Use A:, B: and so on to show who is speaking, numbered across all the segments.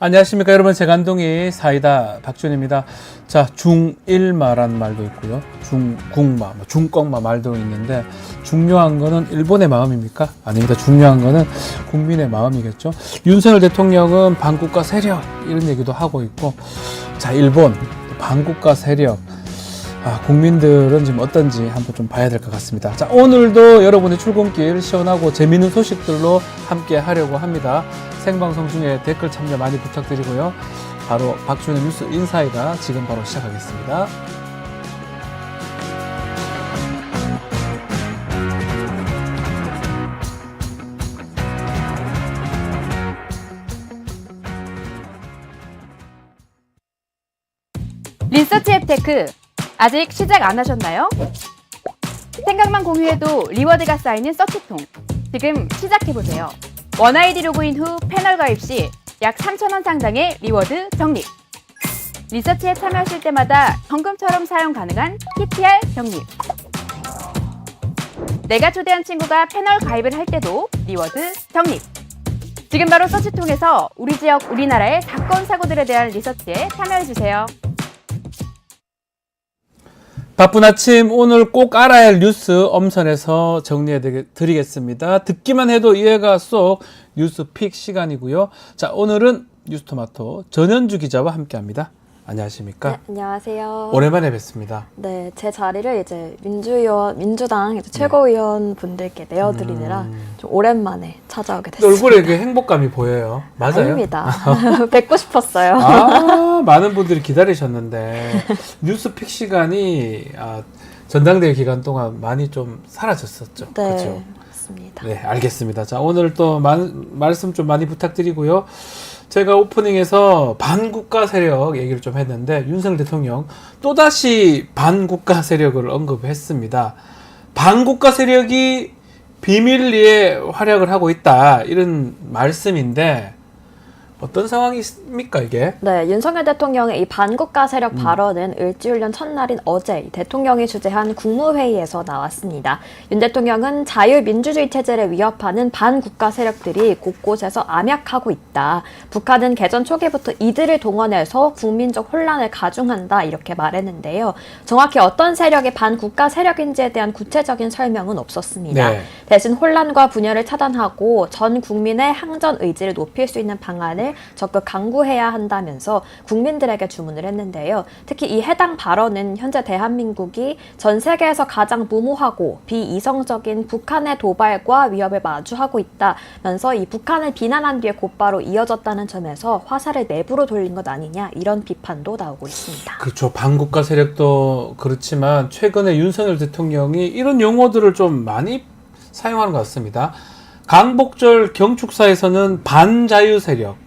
A: 안녕하십니까 여러분, 재간둥이 사이다 박준입니다. 자, 중일마란 말도 있고요, 중국마, 중꺽마 말도 있는데, 중요한 거는 일본의 마음입니까? 아닙니다. 중요한 거는 국민의 마음이겠죠. 윤석열 대통령은 반국가 세력 이런 얘기도 하고 있고, 자, 일본 반국가 세력, 국민들은 지금 어떤지 한번 좀 봐야 될 것 같습니다. 자, 오늘도 여러분의 출근길 시원하고 재미있는 소식들로 함께 하려고 합니다. 생방송 중에 댓글 참여 많이 부탁드리고요. 바로 박준의 뉴스 인사이다 지금 바로 시작하겠습니다.
B: 리서치 앱테크 아직 시작 안 하셨나요? 생각만 공유해도 리워드가 쌓이는 서치통, 지금 시작해보세요. 원아이디 로그인 후 패널 가입 시 약 3,000원 상당의 리워드 적립. 리서치에 참여하실 때마다 현금처럼 사용 가능한 PTR 적립. 내가 초대한 친구가 패널 가입을 할 때도 리워드 적립. 지금 바로 서치통에서 우리 지역, 우리나라의 사건, 사고들에 대한 리서치에 참여해주세요.
A: 바쁜 아침, 오늘 꼭 알아야 할 뉴스 엄선해서 정리해 드리겠습니다. 듣기만 해도 이해가 쏙 뉴스픽 시간이고요. 자, 오늘은 뉴스토마토 전현주 기자와 함께합니다. 안녕하십니까?
C: 네, 안녕하세요.
A: 오랜만에 뵙습니다.
C: 네, 제 자리를 이제 민주당 최고위원 분들께 내어드리느라 좀 오랜만에 찾아오게 됐습니다.
A: 얼굴에 그 행복감이 보여요. 맞아요?
C: 아닙니다. 뵙고 싶었어요.
A: 많은 분들이 기다리셨는데 뉴스픽 시간이 전당대회 기간 동안 많이 좀 사라졌었죠.
C: 네,
A: 그렇죠?
C: 맞습니다.
A: 네, 알겠습니다. 자, 오늘 또 말씀 좀 많이 부탁드리고요. 제가 오프닝에서 반국가 세력 얘기를 좀 했는데, 윤석열 대통령 또다시 반국가 세력을 언급했습니다. 반국가 세력이 비밀리에 활약을 하고 있다, 이런 말씀인데 어떤 상황입니까 이게?
C: 네, 윤석열 대통령의 이 반국가 세력 발언은 을지훈련 첫날인 어제 대통령이 주재한 국무회의에서 나왔습니다. 윤 대통령은 자유민주주의 체제를 위협하는 반국가 세력들이 곳곳에서 암약하고 있다. 북한은 개전 초기부터 이들을 동원해서 국민적 혼란을 가중한다, 이렇게 말했는데요. 정확히 어떤 세력이 반국가 세력인지에 대한 구체적인 설명은 없었습니다.
A: 네.
C: 대신 혼란과 분열을 차단하고 전 국민의 항전 의지를 높일 수 있는 방안을 적극 강구해야 한다면서 국민들에게 주문을 했는데요. 특히 이 해당 발언은 현재 대한민국이 전 세계에서 가장 무모하고 비이성적인 북한의 도발과 위협을 마주하고 있다면서 이 북한을 비난한 뒤에 곧바로 이어졌다는 점에서 화살을 내부로 돌린 것 아니냐, 이런 비판도 나오고 있습니다.
A: 그렇죠. 반국가 세력도 그렇지만 최근에 윤석열 대통령이 이런 용어들을 좀 많이 사용하는 것 같습니다. 광복절 경축사에서는 반자유 세력,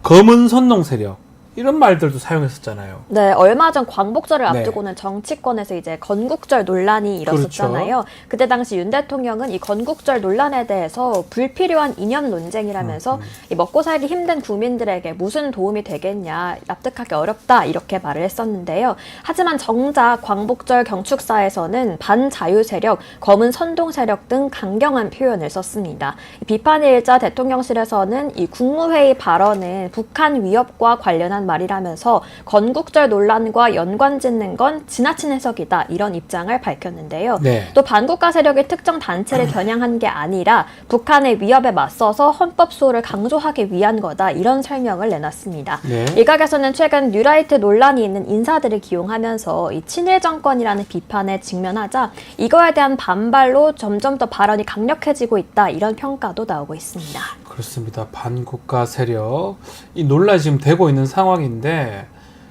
A: 검은 선동 세력, 이런 말들도 사용했었잖아요.
C: 네, 얼마 전 광복절을
A: 네.
C: 앞두고는 정치권에서 이제 건국절 논란이 일었었잖아요.
A: 그렇죠.
C: 그때 당시 윤 대통령은 이 건국절 논란에 대해서 불필요한 이념 논쟁이라면서 이 먹고 살기 힘든 국민들에게 무슨 도움이 되겠냐, 납득하기 어렵다, 이렇게 말을 했었는데요. 하지만 정작 광복절 경축사에서는 반자유 세력, 검은 선동 세력 등 강경한 표현을 썼습니다. 비판의 일자 대통령실에서는 이 국무회의 발언은 북한 위협과 관련한 말이라면서 건국절 논란과 연관 짓는 건 지나친 해석이다, 이런 입장을 밝혔는데요.
A: 네.
C: 또 반국가 세력의 특정 단체를 겨냥한 게 아니라 북한의 위협에 맞서서 헌법 수호를 강조하기 위한 거다, 이런 설명을 내놨습니다.
A: 네.
C: 일각에서는 최근 뉴라이트 논란이 있는 인사들을 기용하면서 이 친일 정권이라는 비판에 직면하자 이거에 대한 반발로 점점 더 발언이 강력해지고 있다, 이런 평가도 나오고 있습니다.
A: 그렇습니다. 반국가 세력, 이 논란이 지금 되고 있는 상황인데,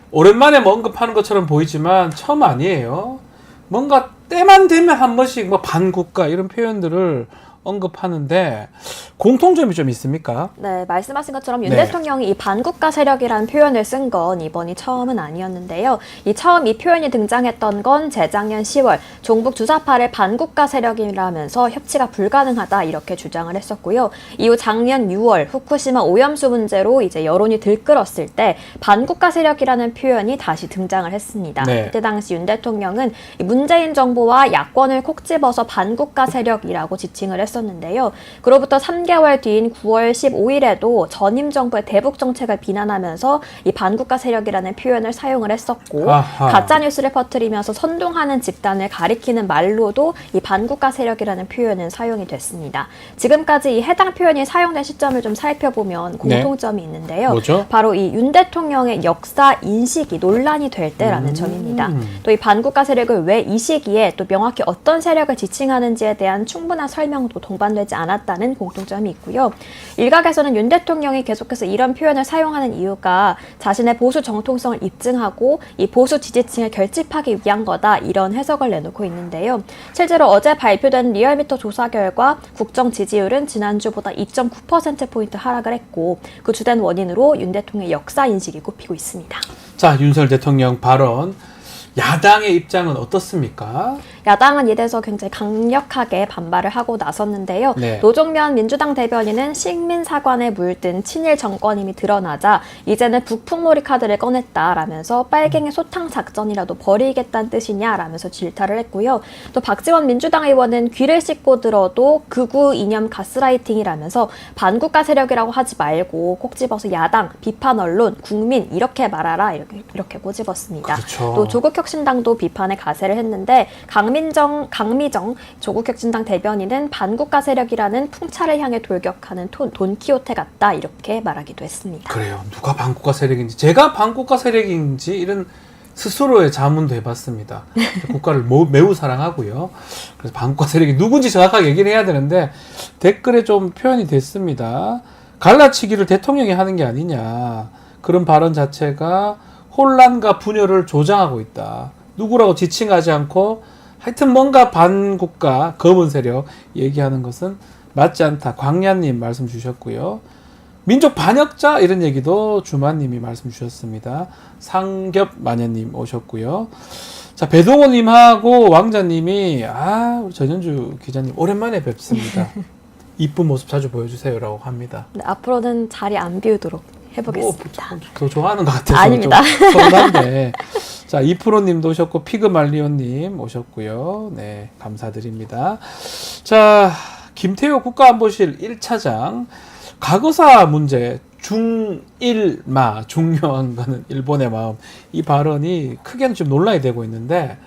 A: 오랜만에 뭐 언급하는 것처럼 보이지만 처음 아니에요. 뭔가 때만 되면 한 번씩 뭐 반국가 이런 표현들을 언급하는데 공통점이 좀 있습니까?
C: 네, 말씀하신 것처럼 윤
A: 네.
C: 대통령이 이 반국가 세력이라는 표현을 쓴 건 이번이 처음은 아니었는데요. 처음 이 표현이 등장했던 건 재작년 10월 종북 주사파를 반국가 세력이라면서 협치가 불가능하다, 이렇게 주장을 했었고요. 이후 작년 6월 후쿠시마 오염수 문제로 이제 여론이 들끓었을 때 반국가 세력이라는 표현이 다시 등장을 했습니다.
A: 네.
C: 그때 당시 윤 대통령은 이 문재인 정부와 야권을 콕 집어서 반국가 세력이라고 지칭을 했었고, 했었는데요. 그로부터 3개월 뒤인 9월 15일에도 전임 정부의 대북 정책을 비난하면서 이 반국가 세력이라는 표현을 사용을 했었고
A: 아하.
C: 가짜 뉴스를 퍼뜨리면서 선동하는 집단을 가리키는 말로도 이 반국가 세력이라는 표현은 사용이 됐습니다. 지금까지 이 해당 표현이 사용된 시점을 좀 살펴보면 공통점이 있는데요.
A: 뭐죠?
C: 바로 이 윤 대통령의 역사 인식이 논란이 될 때라는 점입니다. 또 이 반국가 세력을 왜 이 시기에 또 명확히 어떤 세력을 지칭하는지에 대한 충분한 설명도 동반되지 않았다는 공통점이 있고요. 일각에서는 윤 대통령이 계속해서 이런 표현을 사용하는 이유가 자신의 보수 정통성을 입증하고 이 보수 지지층을 결집하기 위한 거다 이런 해석을 내놓고 있는데요. 실제로 어제 발표된 리얼미터 조사 결과 국정 지지율은 지난주보다 2.9%포인트 하락을 했고 그 주된 원인으로 윤 대통령의 역사 인식이 꼽히고 있습니다.
A: 자, 윤석열 대통령 발언. 야당의 입장은 어떻습니까?
C: 야당은 이에 대해서 굉장히 강력하게 반발을 하고 나섰는데요.
A: 네.
C: 노종면 민주당 대변인은 식민사관에 물든 친일 정권임이 드러나자 이제는 북풍몰이 카드를 꺼냈다라면서 빨갱이 소탕 작전이라도 벌이겠다는 뜻이냐라면서 질타를 했고요. 또 박지원 민주당 의원은 귀를 씻고 들어도 극우 이념 가스라이팅이라면서 반국가 세력이라고 하지 말고 꼭 집어서 야당, 비판 언론, 국민 이렇게 말하라 이렇게 꼬집었습니다.
A: 그렇죠.
C: 또 조국혁신당도 비판에 가세를 했는데 강미정 조국혁신당 대변인은 반국가 세력이라는 풍차를 향해 돌격하는 돈키호테 같다 이렇게 말하기도 했습니다.
A: 그래요. 누가 반국가 세력인지, 제가 반국가 세력인지 이런 스스로의 자문도 해봤습니다. 국가를 매우 사랑하고요. 그래서 반국가 세력이 누군지 정확하게 얘기를 해야 되는데 댓글에 좀 표현이 됐습니다. 갈라치기를 대통령이 하는 게 아니냐. 그런 발언 자체가 혼란과 분열을 조장하고 있다. 누구라고 지칭하지 않고 하여튼 뭔가 반국가, 검은 세력 얘기하는 것은 맞지 않다. 광야님 말씀 주셨고요. 민족 반역자 이런 얘기도 주마님이 말씀 주셨습니다. 상겹마녀님 오셨고요. 자, 배동호님하고 왕자님이 우리 전현주 기자님 오랜만에 뵙습니다. 이쁜 모습 자주 보여주세요라고 합니다.
C: 네, 앞으로는 자리 안 비우도록 해보겠습니다.
A: 더 좋아하는 것 같아서
C: 아닙니다.
A: 좀 서운한데. 자, 이프로님도 오셨고 피그말리오님 오셨고요. 네, 감사드립니다. 자, 김태호 국가안보실 1차장 과거사 문제 중일마 중요한 거는 일본의 마음 이 발언이 크게는 좀 논란이 되고 있는데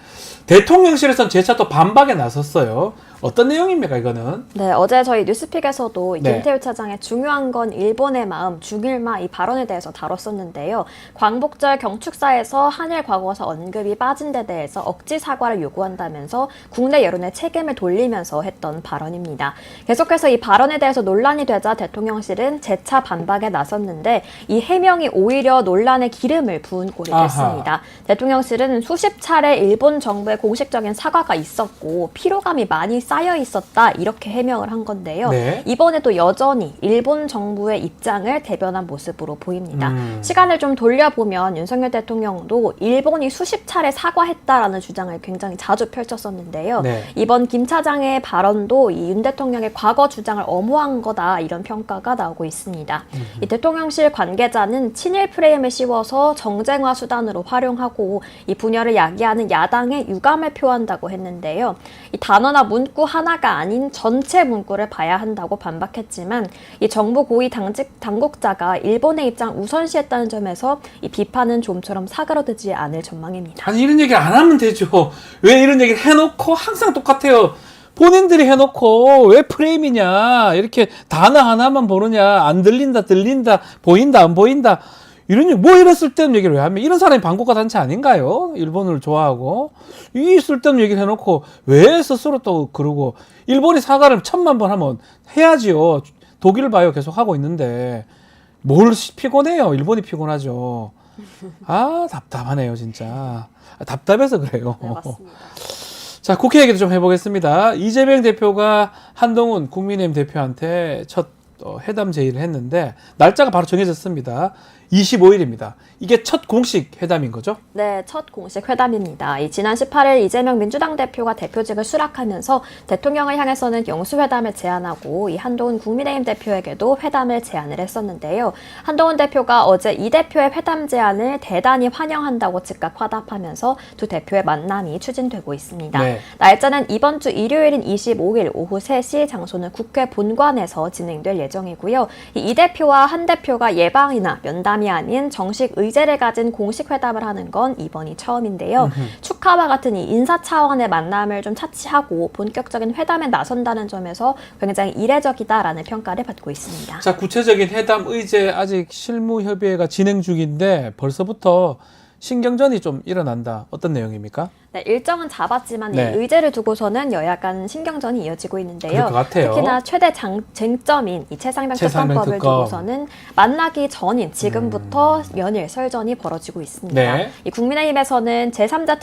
A: 대통령실에서는 재차 또 반박에 나섰어요. 어떤 내용입니까 이거는?
C: 네, 어제 저희 뉴스픽에서도
A: 네.
C: 김태우 차장의 중요한 건 일본의 마음, 중일마 이 발언에 대해서 다뤘었는데요. 광복절 경축사에서 한일 과거사 언급이 빠진 데 대해서 억지 사과를 요구한다면서 국내 여론의 책임을 돌리면서 했던 발언입니다. 계속해서 이 발언에 대해서 논란이 되자 대통령실은 재차 반박에 나섰는데 이 해명이 오히려 논란에 기름을 부은 꼴이 됐습니다. 대통령실은 수십 차례 일본 정부의 공식적인 사과가 있었고 피로감이 많이 쌓여 있었다 이렇게 해명을 한 건데요.
A: 네.
C: 이번에도 여전히 일본 정부의 입장을 대변한 모습으로 보입니다. 시간을 좀 돌려보면 윤석열 대통령도 일본이 수십 차례 사과했다라는 주장을 굉장히 자주 펼쳤었는데요.
A: 네.
C: 이번 김 차장의 발언도 이 윤 대통령의 과거 주장을 엄호한 거다 이런 평가가 나오고 있습니다. 이 대통령실 관계자는 친일 프레임을 씌워서 정쟁화 수단으로 활용하고 이 분열을 야기하는 야당의 유감을 표한다고 했는데요. 이 단어나 문구 하나가 아닌 전체 문구를 봐야 한다고 반박했지만 이 정부 고위 당국자가 일본의 입장 우선시했다는 점에서 이 비판은 좀처럼 사그러들지 않을 전망입니다.
A: 아니 이런 얘기 안 하면 되죠. 왜 이런 얘기를 해놓고 항상 똑같아요. 본인들이 해놓고 왜 프레임이냐 이렇게 단어 하나만 보느냐 안 들린다 들린다 보인다 안 보인다 이런 뭐 이런 쓸데없는 얘기를 왜 하면 이런 사람이 반국가 단체 아닌가요? 일본을 좋아하고 이 쓸데없는 얘기를 해놓고 왜 스스로 또 그러고 일본이 사과를 1000만 번 하면 해야지요. 독일 봐요 계속 하고 있는데 뭘 피곤해요. 일본이 피곤하죠. 답답하네요 진짜. 답답해서 그래요.
C: 네, 맞습니다.
A: 자, 국회 얘기도 좀 해보겠습니다. 이재명 대표가 한동훈 국민의힘 대표한테 첫 회담 제의를 했는데 날짜가 바로 정해졌습니다. 25일입니다. 이게 첫 공식 회담인 거죠?
C: 네, 첫 공식 회담입니다. 지난 18일 이재명 민주당 대표가 대표직을 수락하면서 대통령을 향해서는 영수회담을 제안하고 이 한동훈 국민의힘 대표에게도 회담을 제안을 했었는데요. 한동훈 대표가 어제 이 대표의 회담 제안을 대단히 환영한다고 즉각 화답하면서 두 대표의 만남이 추진되고 있습니다.
A: 네.
C: 날짜는 이번 주 일요일인 25일 오후 3시, 장소는 국회 본관에서 진행될 예정이고요. 이 대표와 한 대표가 예방이나 면담이 아닌 정식 의제를 가진 공식 회담을 하는 건 이번이 처음인데요. 축하와 같은 이 인사 차원의 만남을 좀 차치하고 본격적인 회담에 나선다는 점에서 굉장히 이례적이다라는 평가를 받고 있습니다.
A: 자, 구체적인 회담 의제 아직 실무 협의회가 진행 중인데 벌써부터 신경전이 좀 일어난다. 어떤 내용입니까?
C: 네, 일정은 잡았지만
A: 네.
C: 이 의제를 두고서는 여야 간 신경전이 이어지고 있는데요.
A: 그럴 것 같아요.
C: 특히나 최대 쟁점인 이 최상병 특검법을
A: 특검.
C: 두고서는 만나기 전인 지금부터 연일 설전이 벌어지고 있습니다.
A: 네.
C: 이 국민의힘에서는 제3자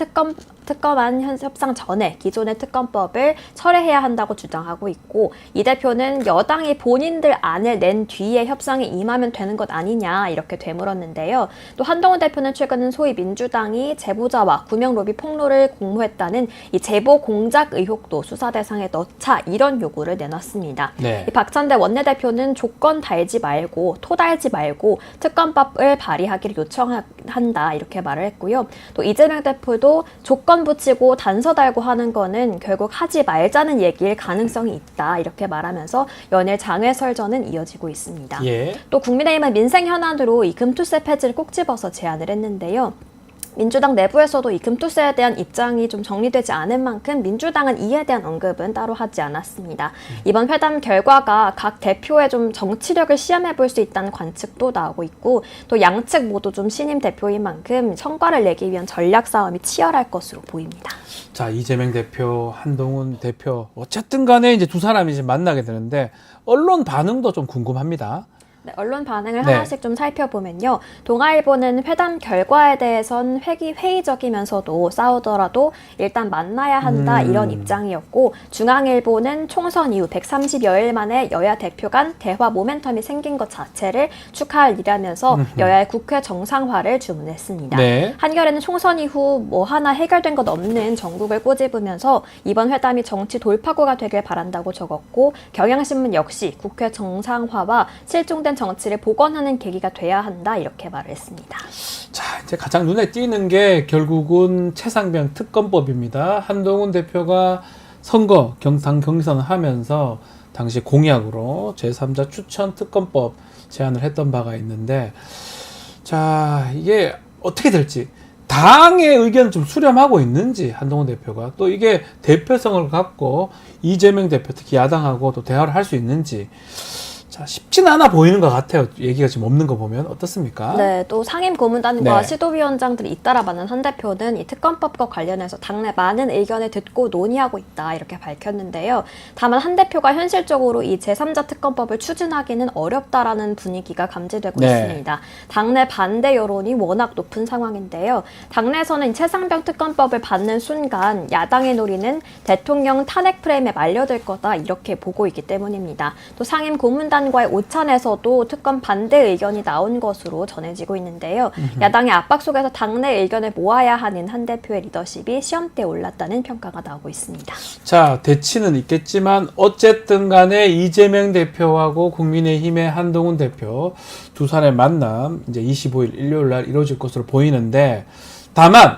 C: 특검안 협상 전에 기존의 특검법을 철회해야 한다고 주장하고 있고, 이 대표는 여당이 본인들 안을 낸 뒤에 협상에 임하면 되는 것 아니냐 이렇게 되물었는데요. 또 한동훈 대표는 최근 소위 민주당이 제보자와 구명 로비 폭로를 공모했다는 이 제보 공작 의혹도 수사 대상에 넣자 이런 요구를 내놨습니다.
A: 네.
C: 이 박찬대 원내대표는 조건 달지 말고 토 달지 말고 특검법을 발의하기를 요청한다 이렇게 말을 했고요. 또 이재명 대표도 조건 붙이고 단서 달고 하는 거는 결국 하지 말자는 얘기일 가능성이 있다 이렇게 말하면서 연일 장외설전은 이어지고 있습니다.
A: 예.
C: 또 국민의힘은 민생 현안으로 이 금투세 폐지를 꼭 집어서 제안을 했는데요. 민주당 내부에서도 이 금투세에 대한 입장이 좀 정리되지 않은 만큼 민주당은 이에 대한 언급은 따로 하지 않았습니다. 이번 회담 결과가 각 대표의 좀 정치력을 시험해 볼 수 있다는 관측도 나오고 있고, 또 양측 모두 좀 신임 대표인 만큼 성과를 내기 위한 전략 싸움이 치열할 것으로 보입니다.
A: 자, 이재명 대표, 한동훈 대표 어쨌든 간에 이제 두 사람이 이제 만나게 되는데 언론 반응도 좀 궁금합니다.
C: 네, 언론 반응을
A: 네.
C: 하나씩 좀 살펴보면요. 동아일보는 회담 결과에 대해선 회의적이면서도 싸우더라도 일단 만나야 한다 이런 입장이었고, 중앙일보는 총선 이후 130여일 만에 여야 대표 간 대화 모멘텀이 생긴 것 자체를 축하할 일이라면서 여야의 국회 정상화를 주문했습니다.
A: 네.
C: 한겨레는 총선 이후 뭐 하나 해결된 것 없는 정국을 꼬집으면서 이번 회담이 정치 돌파구가 되길 바란다고 적었고, 경향신문 역시 국회 정상화와 실종된 정치를 복원하는 계기가 돼야 한다 이렇게 말을 했습니다.
A: 자, 이제 가장 눈에 띄는 게 결국은 최상병 특검법입니다. 한동훈 대표가 선거 당 경선을 하면서 당시 공약으로 제3자 추천 특검법 제안을 했던 바가 있는데, 자, 이게 어떻게 될지 당의 의견을 좀 수렴하고 있는지 한동훈 대표가, 또 이게 대표성을 갖고 이재명 대표 특히 야당하고 또 대화를 할 수 있는지 자, 쉽지는 않아 보이는 것 같아요. 얘기가 지금 없는 거 보면 어떻습니까?
C: 네, 또 상임 고문단과
A: 네.
C: 시도위원장들이 잇따라 받는 한 대표는 이 특검법과 관련해서 당내 많은 의견을 듣고 논의하고 있다 이렇게 밝혔는데요. 다만 한 대표가 현실적으로 이 제3자 특검법을 추진하기는 어렵다라는 분위기가 감지되고
A: 네.
C: 있습니다. 당내 반대 여론이 워낙 높은 상황인데요. 당내에서는 이 최상병 특검법을 받는 순간 야당의 논리는 대통령 탄핵 프레임에 말려들 거다 이렇게 보고 있기 때문입니다. 또 상임 고문단 과의 오찬에서도 특검 반대 의견이 나온 것으로 전해지고 있는데요. 야당의 압박 속에서 당내 의견을 모아야 하는 한 대표의 리더십이 시험대에 올랐다는 평가가 나오고 있습니다.
A: 자, 대치는 있겠지만 어쨌든 간에 이재명 대표하고 국민의힘의 한동훈 대표 두 사람의 만남 이제 25일 일요일 날 이루어질 것으로 보이는데, 다만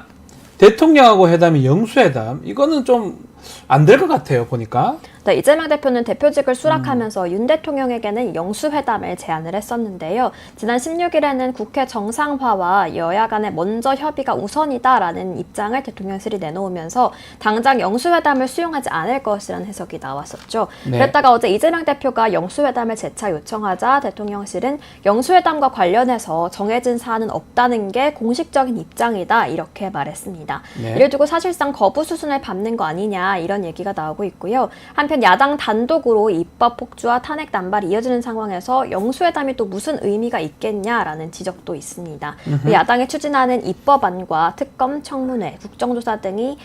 A: 대통령하고 회담이 영수회담 이거는 좀 안 될 것 같아요, 보니까.
C: 네, 이재명 대표는 대표직을 수락하면서 윤 대통령에게는 영수회담을 제안을 했었는데요. 지난 16일에는 국회 정상화와 여야 간의 먼저 협의가 우선이다라는 입장을 대통령실이 내놓으면서 당장 영수회담을 수용하지 않을 것이라는 해석이 나왔었죠.
A: 네.
C: 그랬다가 어제 이재명 대표가 영수회담을 재차 요청하자 대통령실은 영수회담과 관련해서 정해진 사안은 없다는 게 공식적인 입장이다 이렇게 말했습니다.
A: 네.
C: 이를 두고 사실상 거부 수순을 밟는 거 아니냐 이런 얘기가 나오고 있고요. 한편 최근 야당 단독으로 입법 폭주와 탄핵 남발이 이어지는 상황에서 영수회담이 또 무슨 의미가 있겠냐라는 지적도 있습니다. 야당이 추진하는 입법안과 특검, 청문회, 국정조사 등이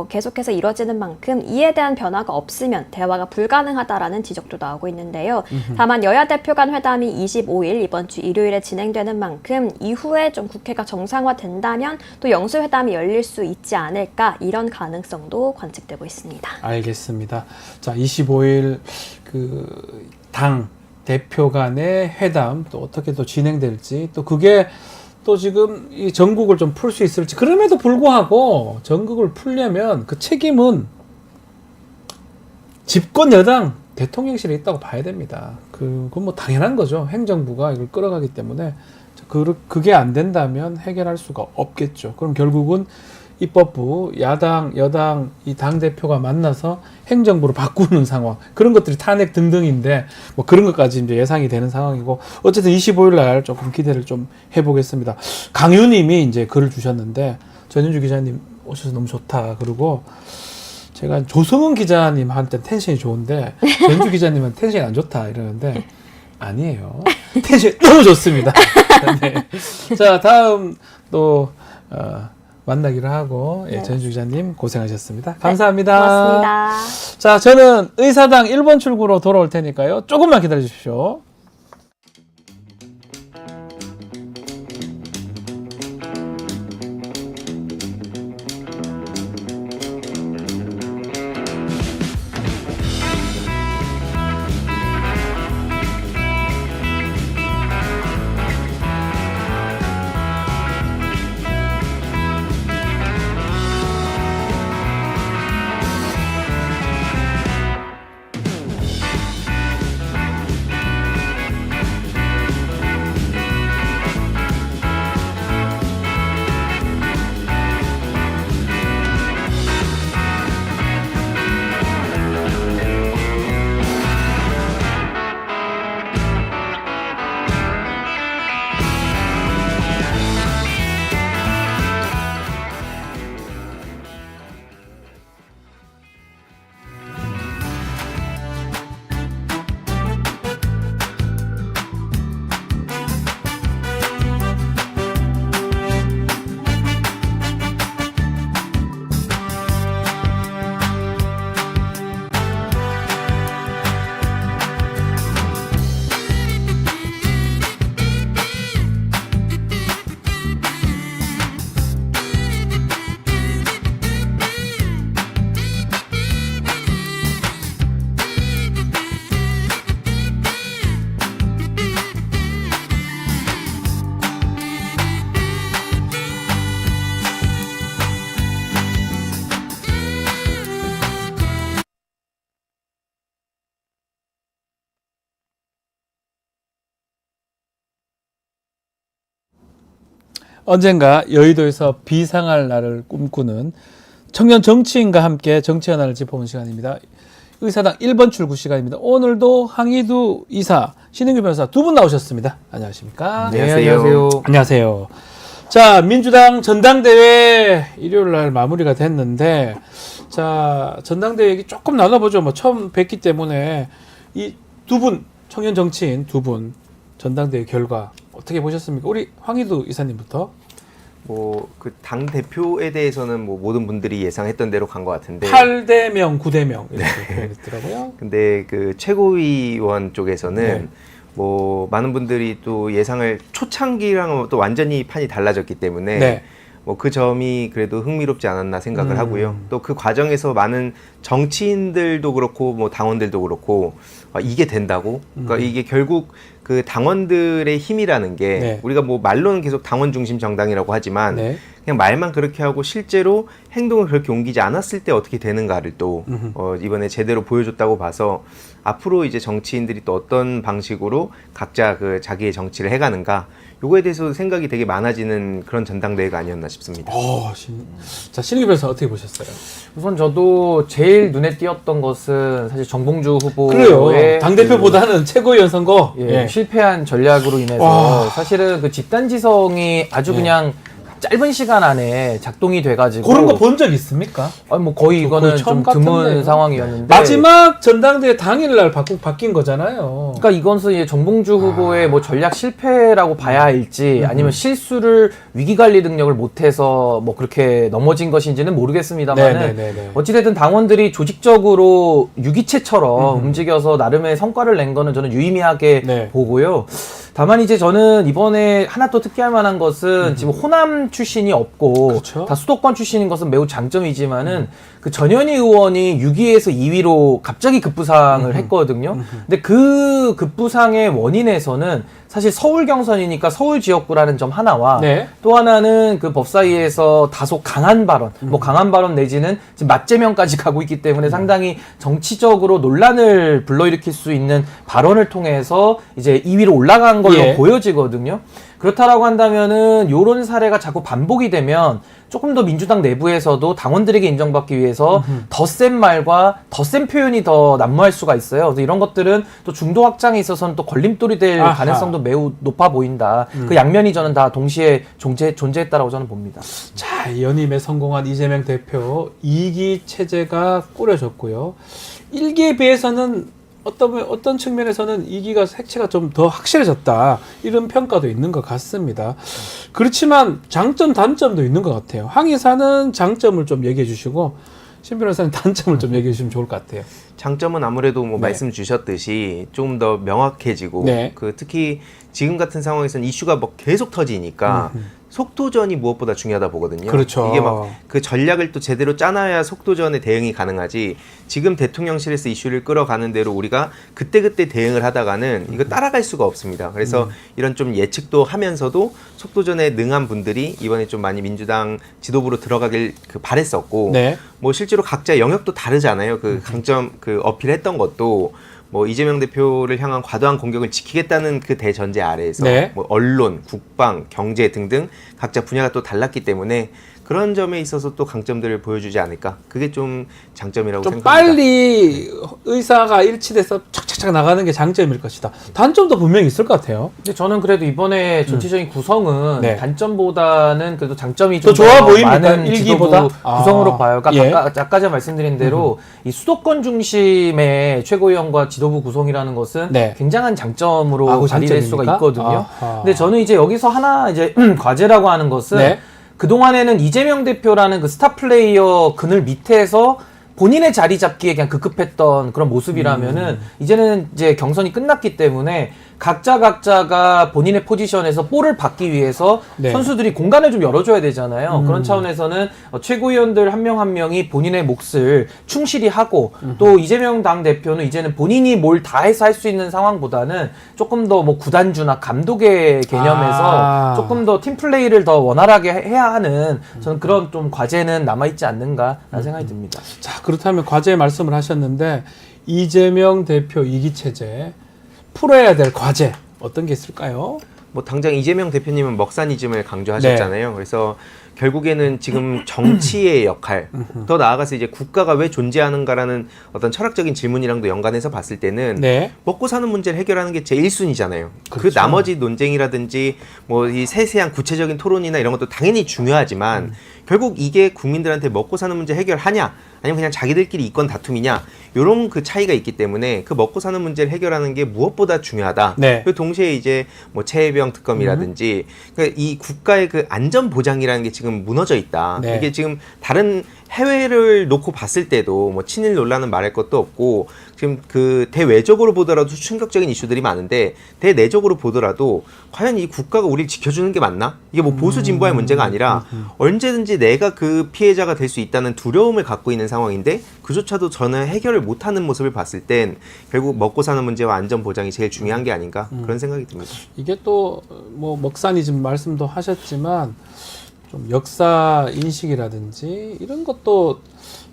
C: 계속해서 이뤄지는 만큼 이에 대한 변화가 없으면 대화가 불가능하다라는 지적도 나오고 있는데요. 다만 여야 대표 간 회담이 25일 이번 주 일요일에 진행되는 만큼 이후에 좀 국회가 정상화된다면 또 영수회담이 열릴 수 있지 않을까 이런 가능성도 관측되고 있습니다.
A: 알겠습니다. 자, 25일 그 당 대표 간의 회담 또 어떻게 또 진행될지 또 그게 또 지금 이 전국을 좀 풀 수 있을지 그럼에도 불구하고 전국을 풀려면 그 책임은 집권 여당 대통령실에 있다고 봐야 됩니다. 그건 뭐 당연한 거죠. 행정부가 이걸 끌어가기 때문에 그게 안 된다면 해결할 수가 없겠죠. 그럼 결국은 입법부, 야당, 여당 이 당대표가 만나서 행정부로 바꾸는 상황. 그런 것들이 탄핵 등등인데 뭐 그런 것까지 이제 예상이 되는 상황이고 어쨌든 25일 날 조금 기대를 좀 해보겠습니다. 강유님이 이제 글을 주셨는데 전현주 기자님 오셔서 너무 좋다. 그리고 제가 조성은 기자님한테 텐션이 좋은데 전현주 기자님은 텐션이 안 좋다 이러는데 아니에요. 텐션이 너무 좋습니다. 네. 자, 다음 또 만나기로 하고 예, 전주 기자님 고생하셨습니다. 감사합니다.
C: 네, 고맙습니다.
A: 자, 저는 의사당 1번 출구로 돌아올 테니까요. 조금만 기다려 주십시오. 언젠가 여의도에서 비상할 날을 꿈꾸는 청년 정치인과 함께 정치 현안을 짚어보는 시간입니다. 의사당 1번 출구 시간입니다. 오늘도 황희두 이사, 신은규 변호사 두 분 나오셨습니다. 안녕하십니까?
D: 네, 안녕하세요.
A: 안녕하세요. 자, 민주당 전당대회 일요일 날 마무리가 됐는데, 자, 전당대회 얘기 조금 나눠보죠. 뭐 처음 뵙기 때문에 이 두 분, 청년 정치인 두 분 전당대회 결과 어떻게 보셨습니까? 우리 황희두 이사님부터.
D: 뭐 그 당 대표에 대해서는 뭐 모든 분들이 예상했던 대로 간 것 같은데
A: 8대0, 9대0 이렇게 표현했더라고요.
D: 근데 그 최고위원 쪽에서는
A: 네.
D: 뭐 많은 분들이 또 예상을 초창기랑은 또 완전히 판이 달라졌기 때문에
A: 네.
D: 뭐 그 점이 그래도 흥미롭지 않았나 생각을 하고요. 또 그 과정에서 많은 정치인들도 그렇고 뭐 당원들도 그렇고 이게 된다고? 그러니까 이게 결국 그 당원들의 힘이라는 게
A: 네.
D: 우리가 뭐 말로는 계속 당원 중심 정당이라고 하지만
A: 네.
D: 그냥 말만 그렇게 하고 실제로 행동을 그렇게 옮기지 않았을 때 어떻게 되는가를 또 이번에 제대로 보여줬다고 봐서 앞으로 이제 정치인들이 또 어떤 방식으로 각자 그 자기의 정치를 해가는가 요거에 대해서 생각이 되게 많아지는 그런 전당대회가 아니었나 싶습니다.
A: 자, 신은규 변호사 어떻게 보셨어요?
E: 우선 저도 제일 눈에 띄었던 것은 사실 정봉주
A: 그래요.
E: 후보의
A: 당대표보다는 최고위원 선거.
E: 실패한 전략으로 인해서
A: 와.
E: 사실은 그 집단지성이 아주 그냥 짧은 시간 안에 작동이 돼가지고
A: 그런 거 본 적 있습니까?
E: 뭐 거의
A: 저
E: 이거는
A: 거의 처음
E: 좀 드문
A: 같은데요.
E: 상황이었는데
A: 마지막 전당대회 당일날 바뀐 거잖아요.
E: 그러니까 이것은 이제 정봉주 후보의 뭐 전략 실패라고 봐야 할지 아니면 실수를 위기관리 능력을 못해서 뭐 그렇게 넘어진 것인지는 모르겠습니다만은
A: 네네네네.
E: 어찌됐든 당원들이 조직적으로 유기체처럼 움직여서 나름의 성과를 낸 거는 저는 유의미하게
A: 네.
E: 보고요. 다만 이제 저는 이번에 하나 또 특기할 만한 것은 지금 호남 출신이 없고
A: 그렇죠.
E: 다 수도권 출신인 것은 매우 장점이지만은 그 전현희 의원이 6위에서 2위로 갑자기 급부상을 했거든요. 근데 그 급부상의 원인에서는 사실 서울 경선이니까 서울 지역구라는 점 하나와
A: 네.
E: 또 하나는 그 법사위에서 다소 강한 발언, 뭐 강한 발언 내지는 지금 맞제명까지 가고 있기 때문에 상당히 정치적으로 논란을 불러일으킬 수 있는 발언을 통해서 이제 2위로 올라간 걸로
A: 예.
E: 보여지거든요. 그렇다라고 한다면은 요런 사례가 자꾸 반복이 되면 조금 더 민주당 내부에서도 당원들에게 인정받기 위해서 더 센 말과 더 센 표현이 더 난무할 수가 있어요. 그래서 이런 것들은 또 중도 확장에 있어서는 또 걸림돌이 될
A: 아하.
E: 가능성도 매우 높아 보인다. 그 양면이 저는 다 동시에 존재했다라고 저는 봅니다.
A: 자, 연임에 성공한 이재명 대표 2기 체제가 꾸려졌고요. 1기에 비해서는 어떤 측면에서는 2기가 색채가 좀 더 확실해졌다. 이런 평가도 있는 것 같습니다. 그렇지만 장점, 단점도 있는 것 같아요. 황 이사는 장점을 좀 얘기해 주시고 신 변호사는 단점을 좀 얘기해 주시면 좋을 것 같아요.
D: 장점은 아무래도 뭐
A: 네.
D: 말씀 주셨듯이 조금 더 명확해지고
A: 네.
D: 그 특히 지금 같은 상황에서는 이슈가 뭐 계속 터지니까 속도전이 무엇보다 중요하다 보거든요.
A: 그렇죠.
D: 이게 막 그 전략을 또 제대로 짜놔야 속도전에 대응이 가능하지. 지금 대통령실에서 이슈를 끌어가는 대로 우리가 그때그때 대응을 하다가는 이거 따라갈 수가 없습니다. 그래서 이런 좀 예측도 하면서도 속도전에 능한 분들이 이번에 좀 많이 민주당 지도부로 들어가길 바랬었고
A: 네.
D: 뭐 실제로 각자 영역도 다르잖아요. 그 강점 그 어필했던 것도 뭐 이재명 대표를 향한 과도한 공격을 지키겠다는 그 대전제 아래에서
A: 네.
D: 뭐 언론, 국방, 경제 등등 각자 분야가 또 달랐기 때문에 그런 점에 있어서 또 강점들을 보여주지 않을까. 그게 좀 장점이라고
A: 좀
D: 생각합니다.
A: 빨리 의사가 일치돼서 착착착 나가는 게 장점일 것이다. 단점도 분명히 있을 것 같아요.
E: 근데 저는 그래도 이번에 전체적인 구성은
A: 네.
E: 단점보다는 그래도 장점이
A: 더
E: 좀
A: 좋아 보입니까?
E: 많은
A: 일기보다?
E: 지도부 구성으로
A: 아,
E: 봐요. 그러니까
A: 예.
E: 아까 제가 말씀드린 대로 이 수도권 중심의 최고위원과 지도부 구성이라는 것은
A: 네.
E: 굉장한 장점으로
A: 아, 그
E: 발휘될 수가
A: 장점입니까?
E: 있거든요.
A: 아하.
E: 근데 저는 이제 여기서 하나 이제 과제라고 하는 것은
A: 네.
E: 그동안에는 이재명 대표라는 그 스타 플레이어 그늘 밑에서 본인의 자리 잡기에 그냥 급급했던 그런 모습이라면은 이제는 이제 경선이 끝났기 때문에 각자가 본인의 포지션에서 볼을 받기 위해서
A: 네.
E: 선수들이 공간을 좀 열어줘야 되잖아요. 그런 차원에서는 최고위원들 한 명 한 명이 본인의 몫을 충실히 하고 또 이재명 당대표는 이제는 본인이 뭘 다 해서 할 수 있는 상황보다는 조금 더 뭐 구단주나 감독의 개념에서 조금 더 팀플레이를 더 원활하게 해야 하는 저는 그런 좀 과제는 남아있지 않는가라는 생각이 듭니다.
A: 자, 그렇다면 과제 말씀을 하셨는데 이재명 대표 2기 체제 풀어야 될 과제 어떤 게 있을까요?
D: 뭐 당장 이재명 대표님은 먹사니즘을 강조하셨잖아요. 그래서 결국에는 지금 정치의 역할, 더 나아가서 이제 국가가 왜 존재하는가라는 어떤 철학적인 질문이랑도 연관해서 봤을 때는
A: 네.
D: 먹고 사는 문제를 해결하는 게 제 1순위잖아요. 그
A: 그렇죠.
D: 나머지 논쟁이라든지 뭐 이 세세한 구체적인 토론이나 이런 것도 당연히 중요하지만 결국 이게 국민들한테 먹고 사는 문제 해결하냐 아니면 그냥 자기들끼리 이권 다툼이냐 이런 그 차이가 있기 때문에 그 먹고 사는 문제를 해결하는 게 무엇보다 중요하다.
A: 네.
D: 그리고 동시에 이제 뭐 최혜병 특검이라든지 그러니까 이 국가의 그 안전 보장이라는 게 지금 무너져 있다.
A: 네.
D: 이게 지금 다른 해외를 놓고 봤을 때도 뭐 친일 논란은 말할 것도 없고 지금 그 대외적으로 보더라도 충격적인 이슈들이 많은데 대내적으로 보더라도 과연 이 국가가 우리를 지켜주는 게 맞나? 이게 뭐 보수 진보의 문제가 아니라 언제든지 내가 그 피해자가 될 수 있다는 두려움을 갖고 있는 상황인데 그조차도 저는 해결을 못하는 모습을 봤을 땐 결국 먹고 사는 문제와 안전 보장이 제일 중요한 게 아닌가 그런 생각이 듭니다.
A: 이게 또 뭐 먹사니즘 말씀도 하셨지만 좀 역사 인식이라든지 이런 것도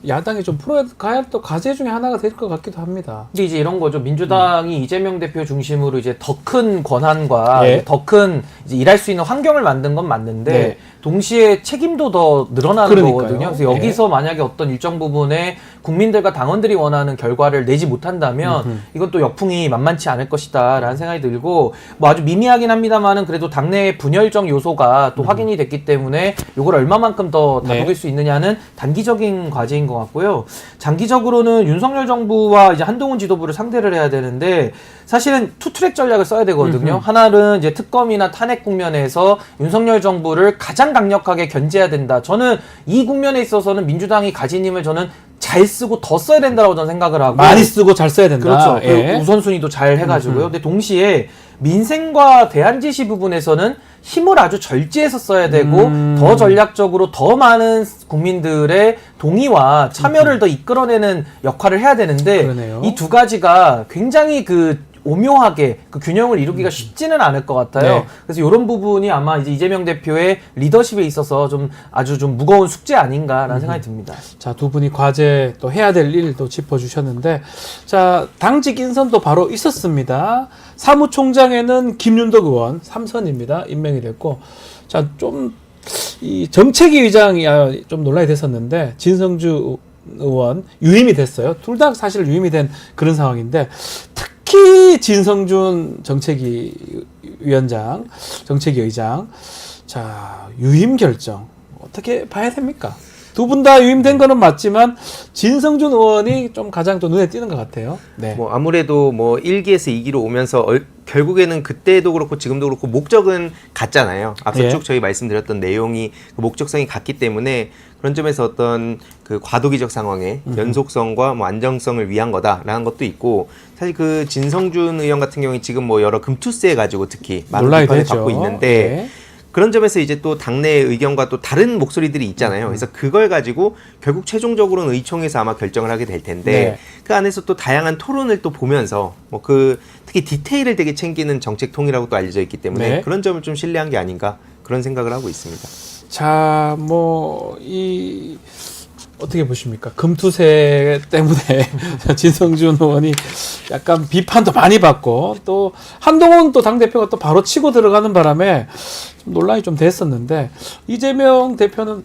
A: 야당이 좀 풀어가야 할 또 과제 중에 하나가 될 것 같기도 합니다.
E: 근데 이제 이런 거죠. 민주당이 이재명 대표 중심으로 이제 더 큰 권한과
A: 예.
E: 더 큰 일할 수 있는 환경을 만든 건 맞는데
A: 네.
E: 동시에 책임도 더 늘어나는
A: 그러니까요.
E: 거거든요. 그래서
A: 예.
E: 여기서 만약에 어떤 일정 부분에 국민들과 당원들이 원하는 결과를 내지 못한다면 이건 또 역풍이 만만치 않을 것이다라는 생각이 들고 뭐 아주 미미하긴 합니다만은 그래도 당내의 분열적 요소가 또 확인이 됐기 때문에 이걸 얼마만큼 더 다독일
A: 네.
E: 수 있느냐는 단기적인 과제인 것 같고요. 장기적으로는 윤석열 정부와 이제 한동훈 지도부를 상대를 해야 되는데 사실은 투트랙 전략을 써야 되거든요. 하나는 이제 특검이나 탄핵 국면에서 윤석열 정부를 가장 강력하게 견제해야 된다. 저는 이 국면에 있어서는 민주당이 가진 힘을 저는 잘 쓰고 더 써야 된다고 저는 생각을 하고
A: 많이 쓰고 잘 써야 된다.
E: 그렇죠.
A: 예.
E: 그 우선순위도 잘 해가지고요. 근데 동시에 민생과 대안제시 부분에서는 힘을 아주 절제해서 써야 되고 더 전략적으로 더 많은 국민들의 동의와 참여를 더 이끌어내는 역할을 해야 되는데
A: 그러네요.
E: 이 두 가지가 굉장히 그 오묘하게 그 균형을 이루기가 쉽지는 않을 것 같아요.
A: 네.
E: 그래서 이런 부분이 아마 이제 이재명 대표의 리더십에 있어서 좀 아주 좀 무거운 숙제 아닌가라는 생각이 듭니다.
A: 자, 두 분이 과제 또 해야 될 일도 짚어주셨는데, 자, 당직 인선도 바로 있었습니다. 사무총장에는 김윤덕 의원 3선입니다. 임명이 됐고, 자, 좀, 이 정책위 의장이 좀 논란이 됐었는데, 진성주 의원 유임이 됐어요. 둘 다 사실 유임이 된 그런 상황인데, 특히 진성준 정책위 위원장, 정책위 의장, 자, 유임 결정 어떻게 봐야 됩니까? 두 분 다 유임된 거는 맞지만 진성준 의원이 좀 가장 또 눈에 띄는 것 같아요. 네.
D: 뭐 아무래도 뭐 1기에서 2기로 오면서 결국에는 그때도 그렇고 지금도 그렇고 목적은 같잖아요. 앞서
A: 예.
D: 쭉 저희 말씀드렸던 내용이 그 목적성이 같기 때문에 그런 점에서 어떤 그 과도기적 상황의 연속성과 뭐 안정성을 위한 거다라는 것도 있고, 사실 그 진성준 의원 같은 경우에 지금 뭐 여러 금투세 가지고 특히 많은
A: 논란이
D: 비판을
A: 되죠.
D: 받고 있는데
A: 네.
D: 그런 점에서 이제 또 당내 의견과 또 다른 목소리들이 있잖아요. 그래서 그걸 가지고 결국 최종적으로는 의총에서 아마 결정을 하게 될 텐데
A: 네.
D: 그 안에서 또 다양한 토론을 또 보면서 뭐 그 특히 디테일을 되게 챙기는 정책통이라고 또 알려져 있기 때문에
A: 네.
D: 그런 점을 좀 신뢰한 게 아닌가 그런 생각을 하고 있습니다.
A: 자, 뭐, 어떻게 보십니까? 금투세 때문에 진성준 의원이 약간 비판도 많이 받고, 또 한동훈 또 당대표가 또 바로 치고 들어가는 바람에 좀 논란이 좀 됐었는데, 이재명 대표는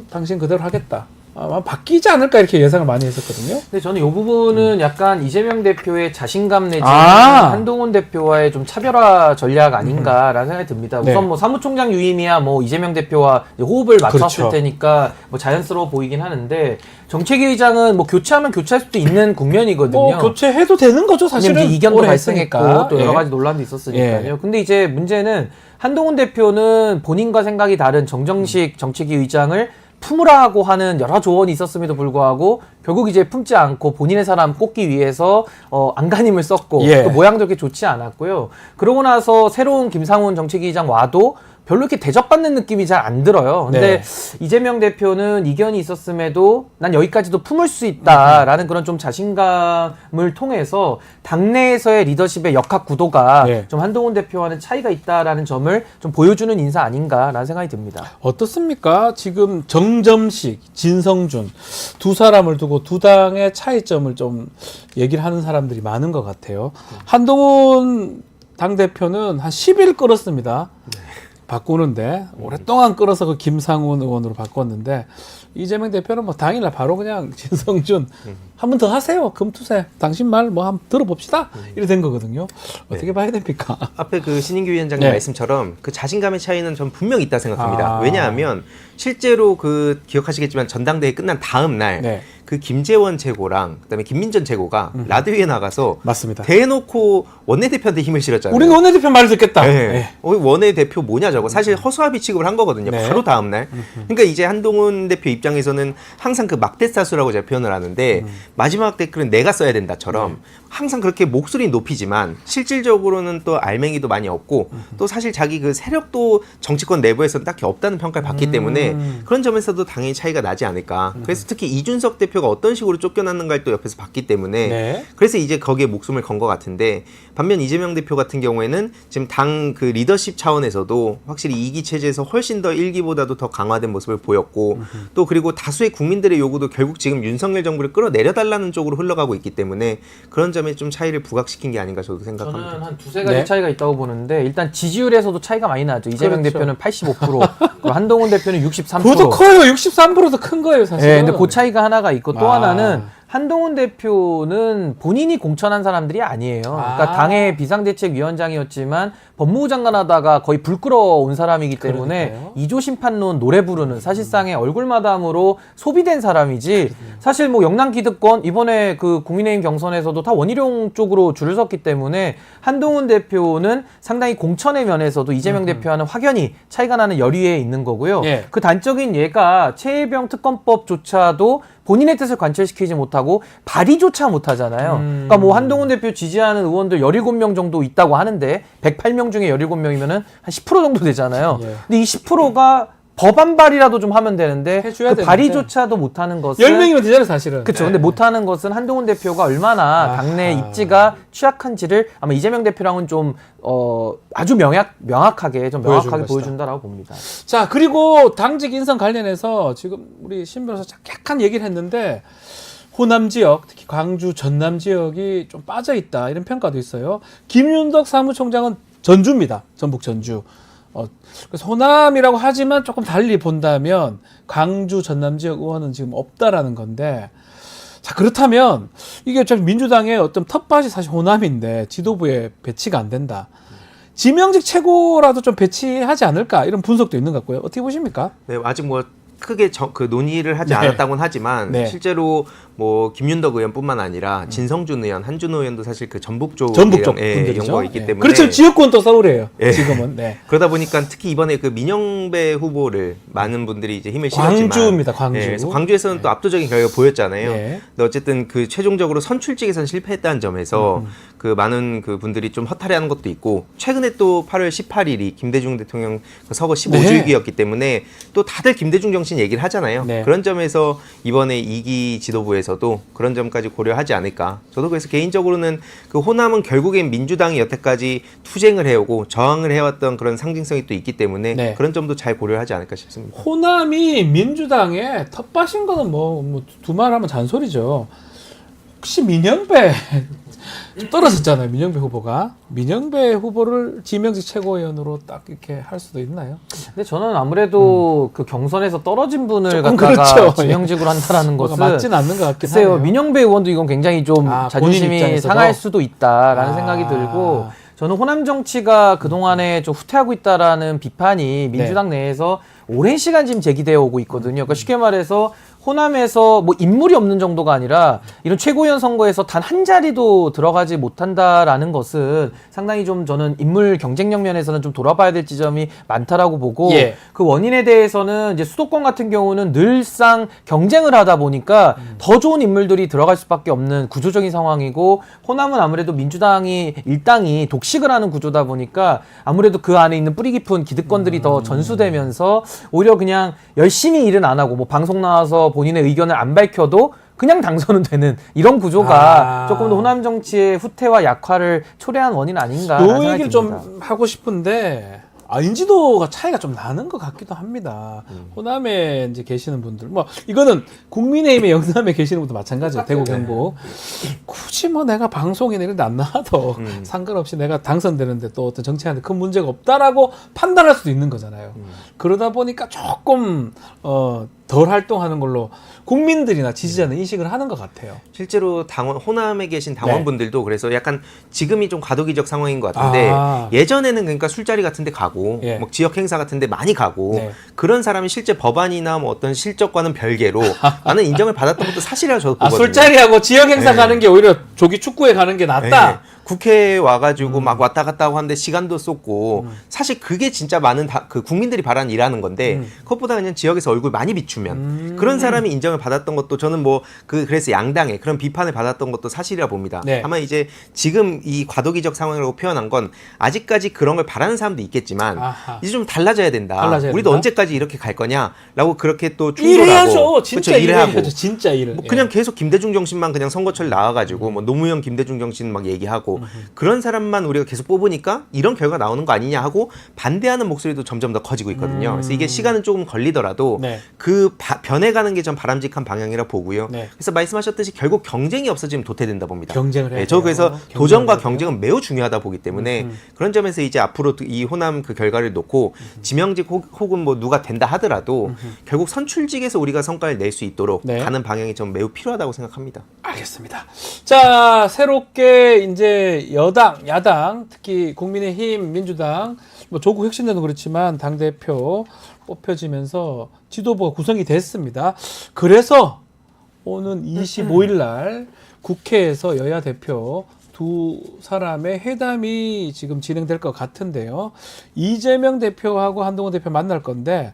A: 당신 그대로 하겠다. 아마 바뀌지 않을까 이렇게 예상을 많이 했었거든요.
E: 근데 저는 이 부분은 약간 이재명 대표의 자신감 내지
A: 아.
E: 한동훈 대표와의 좀 차별화 전략 아닌가라는 생각이 듭니다.
A: 네.
E: 우선 뭐 사무총장 유임이야 뭐 이재명 대표와 이제 호흡을 맞췄을
A: 그렇죠.
E: 테니까 뭐 자연스러워 보이긴 하는데 정책위 의장은 뭐 교체하면 교체할 수도 있는 국면이거든요.
A: 뭐 교체해도 되는 거죠, 사실은.
E: 왜냐면 이제 이견도
A: 오래
E: 발생했고
A: 했으니까.
E: 또 여러
A: 예.
E: 가지 논란도 있었으니까요.
A: 예.
E: 근데 이제 문제는 한동훈 대표는 본인과 생각이 다른 정정식 정책위 의장을 품으라고 하는 여러 조언이 있었음에도 불구하고 결국 이제 품지 않고 본인의 사람 꼽기 위해서 안간힘을 썼고
A: 예.
E: 또 모양도 그렇게 좋지 않았고요. 그러고 나서 새로운 김상훈 정책위 의장 와도 별로 이렇게 대접받는 느낌이 잘 안 들어요. 근데 이재명 대표는 이견이 있었음에도 난 여기까지도 품을 수 있다라는 그런 좀 자신감을 통해서 당내에서의 리더십의 역학 구도가
A: 예.
E: 좀 한동훈 대표와는 차이가 있다라는 점을 좀 보여주는 인사 아닌가라는 생각이 듭니다.
A: 어떻습니까? 지금 정점식, 진성준 두 사람을 두고 두 당의 차이점을 좀 얘기를 하는 사람들이 많은 것 같아요. 한동훈 당대표는 한 10일 끌었습니다. 바꾸는데 오랫동안 끌어서 그 김상훈 의원으로 바꿨는데 이재명 대표는 뭐 당일날 바로 그냥 진성준 한 번 더 하세요. 금투세 당신 말 뭐 한번 들어봅시다. 이래 된 거거든요. 어떻게 봐야 됩니까?
D: 앞에 그 신인규 위원장님
A: 네.
D: 말씀처럼 그 자신감의 차이는 전 분명히 있다 생각합니다.
A: 아.
D: 왜냐하면 실제로 그 기억하시겠지만 전당대회 끝난 다음 날
A: 네.
D: 그 김재원 최고랑 그다음에 김민전 최고가 라디오에 나가서
A: 맞습니다.
D: 대놓고 원내대표한테 힘을 실었잖아요.
A: 우리는 원내대표 말을 듣겠다.
D: 네.
A: 네.
D: 원내대표 뭐냐 저거 사실 허수아비 취급을 한 거거든요.
A: 네.
D: 바로 다음 날. 그러니까 이제 한동훈 대표 입장에서는 항상 그 막대사수라고 제가 표현을 하는데 마지막 댓글은 내가 써야 된다처럼 항상 그렇게 목소리 높이지만 실질적으로는 또 알맹이도 많이 없고 또 사실 자기 그 세력도 정치권 내부에서는 딱히 없다는 평가를 받기 때문에 그런 점에서도 당연히 차이가 나지 않을까. 그래서 특히 이준석 대표 주자가 어떤 식으로 쫓겨났는가를 또 옆에서 봤기 때문에
A: 네.
D: 그래서 이제 거기에 목숨을 건 것 같은데 반면 이재명 대표 같은 경우에는 지금 당 그 리더십 차원에서도 확실히 2기 체제에서 훨씬 더 1기보다도 더 강화된 모습을 보였고 또 그리고 다수의 국민들의 요구도 결국 지금 윤석열 정부를 끌어내려달라는 쪽으로 흘러가고 있기 때문에 그런 점에 좀 차이를 부각시킨 게 아닌가 저도 생각합니다.
E: 저는 한 두세 가지
A: 네.
E: 차이가 있다고 보는데 일단 지지율에서도 차이가 많이 나죠. 이재명
A: 그렇죠.
E: 대표는 85%, 그리고 한동훈 대표는 63%.
A: 그것도 커요. 63%도 큰 거예요, 사실.
E: 네, 근데 그 차이가 하나가 있고 또
A: 아.
E: 하나는 한동훈 대표는 본인이 공천한 사람들이 아니에요. 그러니까
A: 아.
E: 당의 비상대책위원장이었지만 법무부 장관 하다가 거의 불 끌어온 사람이기 때문에
A: 그러니까요.
E: 이조 심판론 노래 부르는 사실상의 얼굴마담으로 소비된 사람이지 사실 뭐 영남 기득권 이번에 그 국민의힘 경선에서도 다 원희룡 쪽으로 줄을 섰기 때문에 한동훈 대표는 상당히 공천의 면에서도 이재명 대표와는 확연히 차이가 나는 열의에 있는 거고요.
A: 예.
E: 그 단적인 예가 최혜병 특검법조차도 본인의 뜻을 관철시키지 못하고 발의조차 못하잖아요. 그러니까 뭐 한동훈 대표 지지하는 의원들 17명 정도 있다고 하는데 108명 중에 17명이면은 한 10% 정도 되잖아요.
A: 예.
E: 근데 이 10%가 법안 발의라도 좀 하면 되는데
A: 해줘야
E: 그
A: 되는데.
E: 발의조차도 못하는 것은
A: 10명이면 되잖아요, 사실은.
E: 그렇죠. 근데 못하는 것은 한동훈 대표가 얼마나 당내
A: 아하.
E: 입지가 취약한지를 아마 이재명 대표랑은 좀 아주 명확하게 좀
A: 보여준
E: 명확하게
A: 것이다.
E: 보여준다라고 봅니다.
A: 자, 그리고 당직 인선 관련해서 지금 우리 신 변호사 약간 얘기를 했는데 호남 지역, 특히 광주, 전남 지역이 좀 빠져 있다 이런 평가도 있어요. 김윤덕 사무총장은 전주입니다. 전북 전주. 그래서 호남이라고 하지만 조금 달리 본다면 광주, 전남 지역 의원은 지금 없다라는 건데, 자, 그렇다면 이게 좀 민주당의 어떤 텃밭이 사실 호남인데 지도부에 배치가 안 된다. 지명직 최고라도 좀 배치하지 않을까 이런 분석도 있는 것 같고요. 어떻게 보십니까?
D: 네, 아직 뭐 크게 그 논의를 하지
A: 네.
D: 않았다고는 하지만
A: 네.
D: 실제로 뭐 김윤덕 의원뿐만 아니라 진성준 의원, 한준호 의원도 사실 그 전북 쪽
A: 전북 쪽
D: 예,
A: 분들이죠.
D: 연구가 있기
A: 예.
D: 때문에
A: 그렇죠. 지역권 또 서울이에요.
D: 예.
A: 지금은. 네.
D: 그러다 보니까 특히 이번에 그 민영배 후보를 많은 분들이 이제 힘을 실었지만
A: 광주입니다. 광주.
D: 예, 그래서 광주에서는 또 압도적인 결과가 보였잖아요.
A: 예.
D: 근데 어쨌든 그 최종적으로 선출직에서는 실패했다는 점에서 그 많은 그 분들이 좀 허탈해하는 것도 있고 최근에 또 8월 18일이 김대중 대통령 그 서거 15주기였기 때문에 또 다들 김대중 정신 얘기를 하잖아요.
A: 네.
D: 그런 점에서 이번에 2기 지도부에서도 그런 점까지 고려하지 않을까. 저도 그래서 개인적으로는 그 호남은 결국엔 민주당이 여태까지 투쟁을 해오고 저항을 해왔던 그런 상징성이 또 있기 때문에
A: 네.
D: 그런 점도 잘 고려하지 않을까 싶습니다.
A: 호남이 민주당의 텃밭인 거는 뭐 두 말 하면 잔소리죠. 혹시 민영배 좀 떨어졌잖아요. 민영배 후보가. 민영배 후보를 지명직 최고위원으로 딱 이렇게 할 수도 있나요?
E: 근데 저는 아무래도 그 경선에서 떨어진 분을
A: 조금
E: 갖다가
A: 그렇죠.
E: 지명직으로 한다라는
A: 뭐가
E: 것은
A: 맞진 않는 것 같긴
E: 글쎄요.
A: 하네요.
E: 민영배 의원도 이건 굉장히 좀
A: 본인
E: 자존심이
A: 입장에서도?
E: 상할 수도 있다라는
A: 아.
E: 생각이 들고 저는 호남 정치가 그동안에 좀 후퇴하고 있다라는 비판이 민주당 내에서 오랜 시간 지금 제기되어 오고 있거든요. 그러니까 쉽게 말해서 호남에서 뭐 인물이 없는 정도가 아니라 이런 최고위원 선거에서 단 한 자리도 들어가지 못한다라는 것은 상당히 좀 저는 인물 경쟁력 면에서는 좀 돌아봐야 될 지점이 많다라고 보고
A: 예.
E: 그 원인에 대해서는 이제 수도권 같은 경우는 늘상 경쟁을 하다 보니까 더 좋은 인물들이 들어갈 수밖에 없는 구조적인 상황이고 호남은 아무래도 민주당이 일당이 독식을 하는 구조다 보니까 아무래도 그 안에 있는 뿌리 깊은 기득권들이 더 전수되면서 오히려 그냥 열심히 일은 안 하고 뭐 방송 나와서 본인의 의견을 안 밝혀도 그냥 당선은 되는 이런 구조가 조금 더 호남 정치의 후퇴와 약화를 초래한 원인 아닌가
A: 요
E: 생각이
A: 얘기를
E: 듭니다.
A: 좀 하고 싶은데 인지도가 차이가 좀 나는 것 같기도 합니다. 호남에 이제 계시는 분들, 뭐 이거는 국민의힘의 영남에 계시는 분도 마찬가지예요. 대구 경북. 굳이 뭐 내가 방송이나 이런 데 안 나와도 상관없이 내가 당선되는데 또 어떤 정치하는데 큰 문제가 없다라고 판단할 수도 있는 거잖아요. 그러다 보니까 조금 덜 활동하는 걸로 국민들이나 지지자는 인식을 하는 것 같아요.
D: 실제로 당원 호남에 계신 당원분들도 그래서 약간 지금이 좀 과도기적 상황인 것 같은데
A: 아.
D: 예전에는 그러니까 술자리 같은 데 가고
A: 예.
D: 뭐 지역 행사 같은 데 많이 가고
A: 네.
D: 그런 사람이 실제 법안이나 뭐 어떤 실적과는 별개로 많은 인정을 받았던 것도 사실이라고 저도 보거든요.
A: 술자리하고 지역 행사
D: 네.
A: 가는 게 오히려 조기 축구에 가는 게 낫다.
D: 네. 국회에 와가지고 막 왔다 갔다 하고 하는데 시간도 쏟고 사실 그게 진짜 많은 그 국민들이 바라는 일하는 건데 그것보다 그냥 지역에서 얼굴 많이 비추면 그런 사람이 인정을 받았던 것도 저는 뭐 그래서 양당의 그런 비판을 받았던 것도 사실이라 봅니다.
A: 네.
D: 다만 이제 지금 이 과도기적 상황이라고 표현한 건 아직까지 그런 걸 바라는 사람도 있겠지만
A: 아하.
D: 이제 좀 달라져야 된다.
A: 달라져야
D: 우리도
A: 된다?
D: 언제까지 이렇게 갈 거냐라고 그렇게 또
A: 일해야죠.
D: 충돌하고
A: 진짜
D: 그렇죠, 일하고
A: 일해야죠. 진짜 일은.
D: 뭐 그냥 계속 김대중 정신만 그냥 선거철 나와가지고 뭐 노무현 김대중 정신 막 얘기하고 그런 사람만 우리가 계속 뽑으니까 이런 결과 나오는 거 아니냐 하고 반대하는 목소리도 점점 더 커지고 있거든요. 그래서 이게 시간은 조금 걸리더라도
A: 네.
D: 그 변해가는 게 전 바람직한 방향이라 보고요.
A: 네.
D: 그래서 말씀하셨듯이 결국 경쟁이 없어지면 도태된다 봅니다.
A: 경쟁을 해야
D: 네, 저
A: 돼요.
D: 그래서
A: 경쟁을
D: 도전과
A: 해야 돼요.
D: 경쟁은 매우 중요하다 보기 때문에 그런 점에서 이제 앞으로 이 호남 그 결과를 놓고 지명직 혹은 뭐 누가 된다 하더라도 결국 선출직에서 우리가 성과를 낼 수 있도록
A: 네.
D: 가는 방향이 좀 매우 필요하다고 생각합니다.
A: 알겠습니다. 자, 새롭게 이제 여당, 야당, 특히 국민의힘, 민주당, 뭐 조국 혁신당도 그렇지만 당대표 뽑혀지면서 지도부가 구성이 됐습니다. 그래서 오는 25일 날 국회에서 여야 대표 두 사람의 회담이 지금 진행될 것 같은데요. 이재명 대표하고 한동훈 대표 만날 건데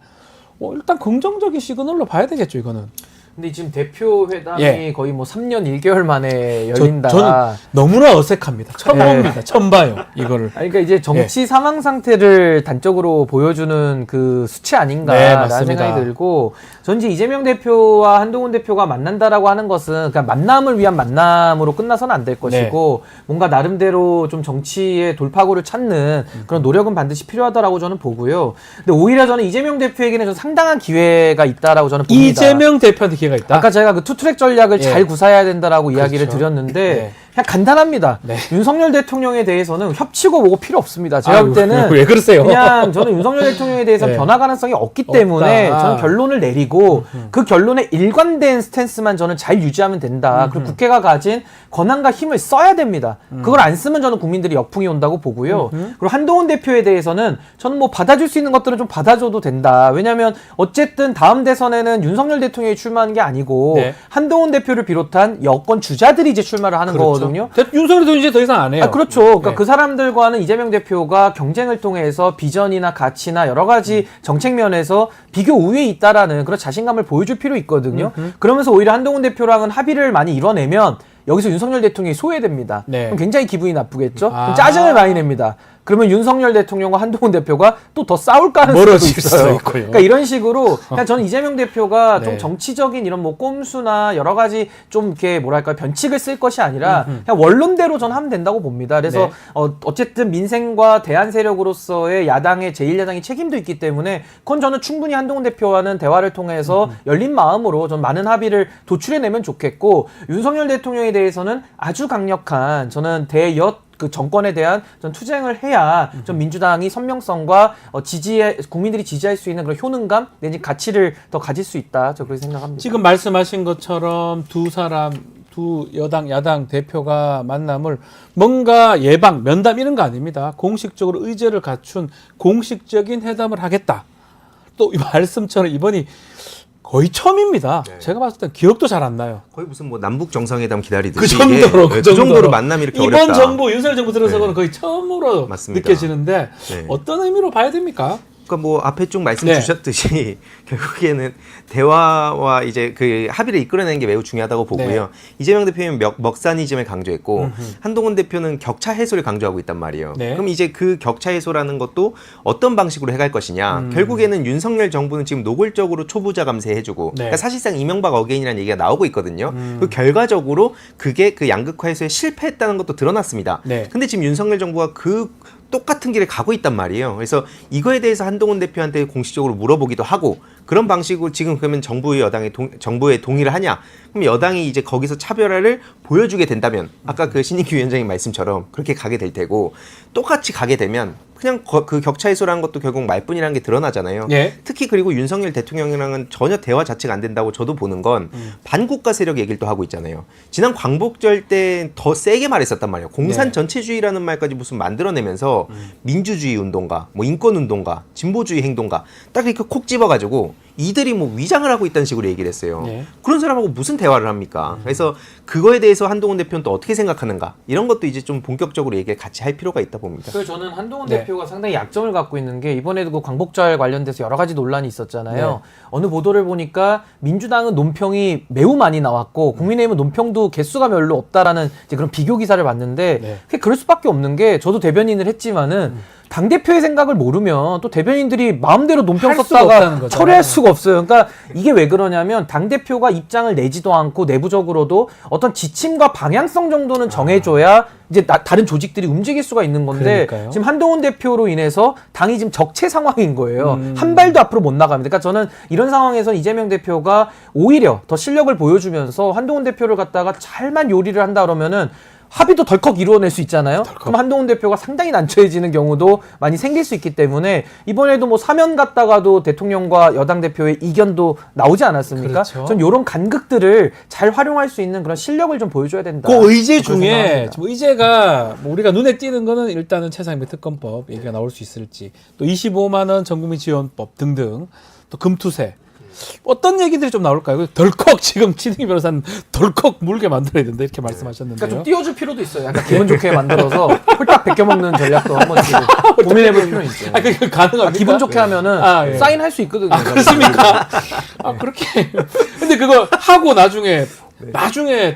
A: 일단 긍정적인 시그널로 봐야 되겠죠, 이거는.
E: 근데 지금 대표 회담이
A: 예.
E: 거의 뭐 3년 1개월 만에 열린다.
A: 저는 너무나 어색합니다. 처음 봅니다. 처음 봐요, 이거를.
E: 아니, 그러니까 이제 정치 상황 상태를 단적으로 보여주는 그 수치
A: 네,
E: 아닌가라는
A: 맞습니다.
E: 생각이 들고, 전 이제 이재명 대표와 한동훈 대표가 만난다라고 하는 것은 그냥 만남을 위한 만남으로 끝나서는 안 될 것이고, 뭔가 나름대로 좀 정치의 돌파구를 찾는 그런 노력은 반드시 필요하다라고 저는 보고요. 근데 오히려 저는 이재명 대표에게는 좀 상당한 기회가 있다라고 저는 봅니다.
A: 이재명 대표한테 기회가 있다.
E: 아까 제가 그 투트랙 전략을
A: 예.
E: 잘 구사해야 된다라고 이야기를
A: 그렇죠.
E: 드렸는데
A: 네.
E: 그냥 간단합니다.
A: 네.
E: 윤석열 대통령에 대해서는 협치고 뭐고 필요 없습니다. 제가 볼 때는
A: 왜 그러세요?
E: 그냥 저는 윤석열 대통령에 대해서
A: 네.
E: 변화 가능성이 없기 때문에
A: 없다.
E: 저는 결론을 내리고 그 결론에 일관된 스탠스만 저는 잘 유지하면 된다. 그리고 국회가 가진 권한과 힘을 써야 됩니다. 그걸 안 쓰면 저는 국민들이 역풍이 온다고 보고요. 그리고 한동훈 대표에 대해서는 저는 뭐 받아줄 수 있는 것들은 좀 받아줘도 된다. 왜냐하면 어쨌든 다음 대선에는 윤석열 대통령이 출마하는 게 아니고
A: 네.
E: 한동훈 대표를 비롯한 여권 주자들이 이제 출마를 하는 거거든요.
A: 윤석열 대통령 이제 더 이상 안 해요.
E: 아, 그렇죠. 그러니까
A: 네.
E: 그 사람들과는 이재명 대표가 경쟁을 통해서 비전이나 가치나 여러 가지 정책 면에서 비교 우위에 있다라는 그런 자신감을 보여줄 필요 있거든요. 그러면서 오히려 한동훈 대표랑은 합의를 많이 이뤄내면 여기서 윤석열 대통령이 소외됩니다.
A: 네.
E: 그럼 굉장히 기분이 나쁘겠죠.
A: 아.
E: 그럼 짜증을 많이 냅니다. 그러면 윤석열 대통령과 한동훈 대표가 또 더 싸울 가능성도
A: 멀어질 수도
E: 있어요.
A: 있고요.
E: 그러니까 이런 식으로 그냥 저는 이재명 대표가
A: 네.
E: 좀 정치적인 이런 뭐 꼼수나 여러 가지 좀 이렇게 뭐랄까 변칙을 쓸 것이 아니라 그냥 원론대로 저는 하면 된다고 봅니다. 그래서
A: 네.
E: 어쨌든 민생과 대안 세력으로서의 야당의 제1야당이 책임도 있기 때문에 그건 저는 충분히 한동훈 대표와는 대화를 통해서 열린 마음으로 좀 많은 합의를 도출해내면 좋겠고, 윤석열 대통령에 대해서는 아주 강력한 저는 대여 그 정권에 대한 전 투쟁을 해야 좀 민주당이 선명성과 국민들이 지지할 수 있는 그런 효능감 내지 가치를 더 가질 수 있다. 저 그렇게 생각합니다.
A: 지금 말씀하신 것처럼 두 여당, 야당 대표가 만남을 뭔가 예방, 면담 이런 거 아닙니다. 공식적으로 의제를 갖춘 공식적인 회담을 하겠다. 또 이 말씀처럼 이번이 거의 처음입니다.
D: 네.
A: 제가 봤을 땐 기억도 잘 안 나요.
D: 거의 무슨 뭐 남북 정상회담 기다리듯이
A: 그 정도로,
D: 이게, 그 정도로 만남이 이렇게
A: 이번
D: 어렵다.
A: 정부, 윤석열 정부 들어서는
D: 네.
A: 거의 처음으로
D: 맞습니다.
A: 느껴지는데
D: 네.
A: 어떤 의미로 봐야 됩니까?
D: 그러니까 뭐 앞에 쭉 말씀
A: 네.
D: 주셨듯이 결국에는 대화와 이제 그 합의를 이끌어내는 게 매우 중요하다고 보고요.
A: 네.
D: 이재명 대표는 먹사니즘을 강조했고 한동훈 대표는 격차 해소를 강조하고 있단 말이에요.
A: 네.
D: 그럼 이제 그 격차 해소라는 것도 어떤 방식으로 해갈 것이냐. 결국에는 윤석열 정부는 지금 노골적으로 초부자 감세해주고
A: 네.
D: 그러니까 사실상 이명박 어게인이라는 얘기가 나오고 있거든요. 그 결과적으로 그게 그 양극화 해소에 실패했다는 것도 드러났습니다.
A: 네.
D: 근데 지금 윤석열 정부가 그 똑같은 길을 가고 있단 말이에요. 그래서 이거에 대해서 한동훈 대표한테 공식적으로 물어보기도 하고 그런 방식으로 지금 그러면 정부에 동의를 하냐? 그럼 여당이 이제 거기서 차별화를 보여주게 된다면 아까 그 신인규 위원장님 말씀처럼 그렇게 가게 될 테고 똑같이 가게 되면 그냥 그 격차 해소라는 것도 결국 말뿐이라는 게 드러나잖아요.
A: 예.
D: 특히 그리고 윤석열 대통령이랑은 전혀 대화 자체가 안 된다고 저도 보는 건 반국가 세력 얘기를 또 하고 있잖아요. 지난 광복절 때 더 세게 말했었단 말이에요. 공산
A: 네.
D: 전체주의라는 말까지 무슨 만들어내면서 민주주의 운동가, 뭐 인권 운동가, 진보주의 행동가 딱 이렇게 콕 집어가지고 이들이 뭐 위장을 하고 있다는 식으로 얘기를 했어요.
A: 예.
D: 그런 사람하고 무슨 대화를 합니까? 그래서 그거에 대해서 한동훈 대표는 또 어떻게 생각하는가? 이런 것도 이제 좀 본격적으로 얘기를 같이 할 필요가 있다 봅니다.
E: 그래서 저는 한동훈
A: 네.
E: 대표가 상당히 약점을 갖고 있는 게 이번에도 그 광복절 관련돼서 여러 가지 논란이 있었잖아요.
A: 네.
E: 어느 보도를 보니까 민주당은 논평이 매우 많이 나왔고 국민의힘은 논평도 개수가 별로 없다라는 이제 그런 비교 기사를 봤는데
A: 네.
E: 그게 그럴 수밖에 없는 게 저도 대변인을 했지만은 당대표의 생각을 모르면 또 대변인들이 마음대로 논평
A: 할 수가
E: 썼다가
A: 없다는 거죠.
E: 철회할 수가 없어요. 그러니까 이게 왜 그러냐면 당대표가 입장을 내지도 않고 내부적으로도 어떤 지침과 방향성 정도는 정해줘야 이제 다른 조직들이 움직일 수가 있는 건데
A: 그러니까요.
E: 지금 한동훈 대표로 인해서 당이 지금 적체 상황인 거예요. 한 발도 앞으로 못 나갑니다. 그러니까 저는 이런 상황에서 이재명 대표가 오히려 더 실력을 보여주면서 한동훈 대표를 갖다가 잘만 요리를 한다 그러면은 합의도 덜컥 이루어낼 수 있잖아요. 그럼 한동훈 대표가 상당히 난처해지는 경우도 많이 생길 수 있기 때문에 이번에도 뭐 사면 갔다가도 대통령과 여당 대표의 이견도 나오지 않았습니까?
A: 그렇죠.
E: 전 이런 간극들을 잘 활용할 수 있는 그런 실력을 좀 보여줘야 된다.
A: 그 의제
E: 그렇게
A: 중에
E: 생각합니다.
A: 지금 의제가 뭐 우리가 눈에 띄는 거는 일단은 최상임의 특검법 얘기가 나올 수 있을지, 또 25만 원 전국민 지원법 등등, 또 금투세 어떤 얘기들이 좀 나올까요? 덜컥 지금 치딩 변호사는 덜컥 물게 만들어야 된다 이렇게 말씀하셨는데요.
E: 그러니까 좀 띄워줄 필요도 있어요. 약간 기분 좋게 만들어서 홀딱 벗겨먹는 전략도 한번 고민해볼 필요는 있어요.
A: 아, 그게 가능합니까?
E: 기분 좋게 하면은
A: 아, 예.
E: 사인할 수 있거든요.
A: 아, 그렇습니까? 아, 그렇게. 근데 그거 하고 나중에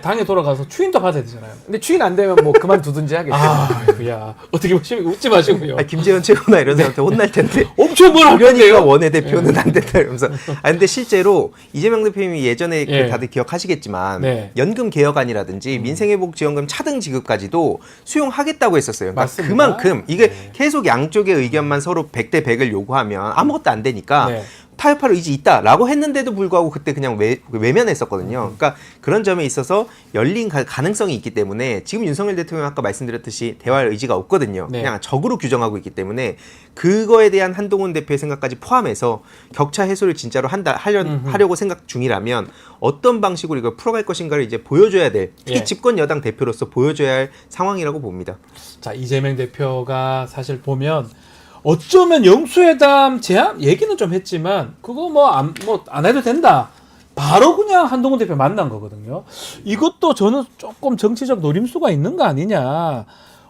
A: 당에 돌아가서 추인도 받아야 되잖아요.
E: 근데 추인 안 되면 뭐 그만두든지 하겠죠.
A: 아이고야. 어떻게 보시면 웃지 마시고요.
D: 김재원 최고나 이런 사람한테 혼날 텐데.
A: 엄청 뭐라
D: 그러니까
A: 그러는데요?
D: 원내대표는 안 된다 이러면서. 근데 실제로 이재명 대표님이 예전에
A: 예.
D: 그 다들 기억하시겠지만
A: 네.
D: 연금 개혁안이라든지 민생회복지원금 차등 지급까지도 수용하겠다고 했었어요. 그러니까
A: 맞습니다.
D: 그만큼 이게 계속 양쪽의 의견만 서로 100대 100을 요구하면 아무것도 안 되니까
A: 네.
D: 타협할 의지 있다라고 했는데도 불구하고 그때 그냥 외면했었거든요. 그러니까 그런 점에 있어서 열린 가능성이 있기 때문에 지금 윤석열 대통령 아까 말씀드렸듯이 대화할 의지가 없거든요.
A: 네.
D: 그냥 적으로 규정하고 있기 때문에 그거에 대한 한동훈 대표의 생각까지 포함해서 격차 해소를 진짜로 하려고 생각 중이라면 어떤 방식으로 이걸 풀어갈 것인가를 이제 보여줘야 될, 특히
A: 예.
D: 집권 여당 대표로서 보여줘야 할 상황이라고 봅니다.
A: 자, 이재명 대표가 사실 보면 어쩌면 영수회담 제안 얘기는 좀 했지만 그거 뭐 안 해도 된다. 바로 그냥 한동훈 대표 만난 거거든요. 이것도 저는 조금 정치적 노림수가 있는 거 아니냐.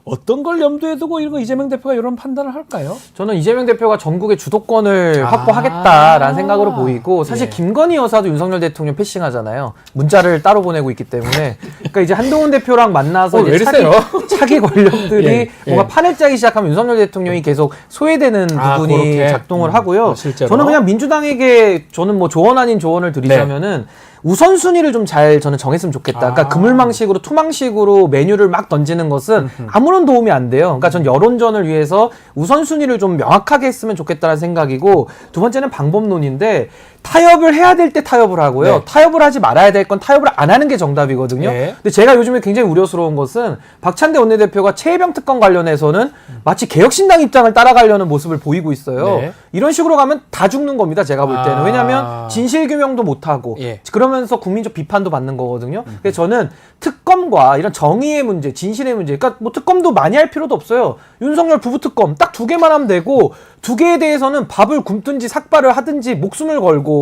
A: 어떤 걸 염두에 두고 이런 거 이재명 대표가 이런 판단을 할까요?
E: 저는 이재명 대표가 전국의 주도권을 확보하겠다라는 생각으로 보이고 사실
A: 예.
E: 김건희 여사도 윤석열 대통령 패싱하잖아요. 문자를 따로 보내고 있기 때문에 그러니까 이제 한동훈 대표랑 만나서
A: 왜
E: 이제
A: 이러세요?
E: 차기 권력들이
A: 예,
E: 뭔가
A: 예.
E: 판을 짜기 시작하면 윤석열 대통령이 계속 소외되는 부분이
A: 그렇게?
E: 작동을 하고요.
A: 실제로?
E: 저는 그냥 민주당에게 저는 뭐 조언 아닌 조언을 드리자면은 우선순위를 좀 잘 저는 정했으면 좋겠다. 그러니까 그물망식으로 투망식으로 메뉴를 막 던지는 것은 아무런 도움이 안 돼요. 그러니까 전 여론전을 위해서 우선순위를 좀 명확하게 했으면 좋겠다는 생각이고 두 번째는 방법론인데 타협을 해야 될 때 타협을 하고요.
A: 네.
E: 타협을 하지 말아야 될 건 타협을 안 하는 게 정답이거든요.
A: 네.
E: 근데 제가 요즘에 굉장히 우려스러운 것은 박찬대 원내대표가 최혜병 특검 관련해서는 마치 개혁신당 입장을 따라가려는 모습을 보이고 있어요.
A: 네.
E: 이런 식으로 가면 다 죽는 겁니다. 제가 볼 때는.
A: 아.
E: 왜냐하면 진실규명도 못하고
A: 예.
E: 그러면서 국민적 비판도 받는 거거든요. 그래서 저는 특검과 이런 정의의 문제, 진실의 문제, 그러니까 뭐 특검도 많이 할 필요도 없어요. 윤석열 부부 특검 딱 2개만 하면 되고 2개에 대해서는 밥을 굶든지 삭발을 하든지 목숨을 걸고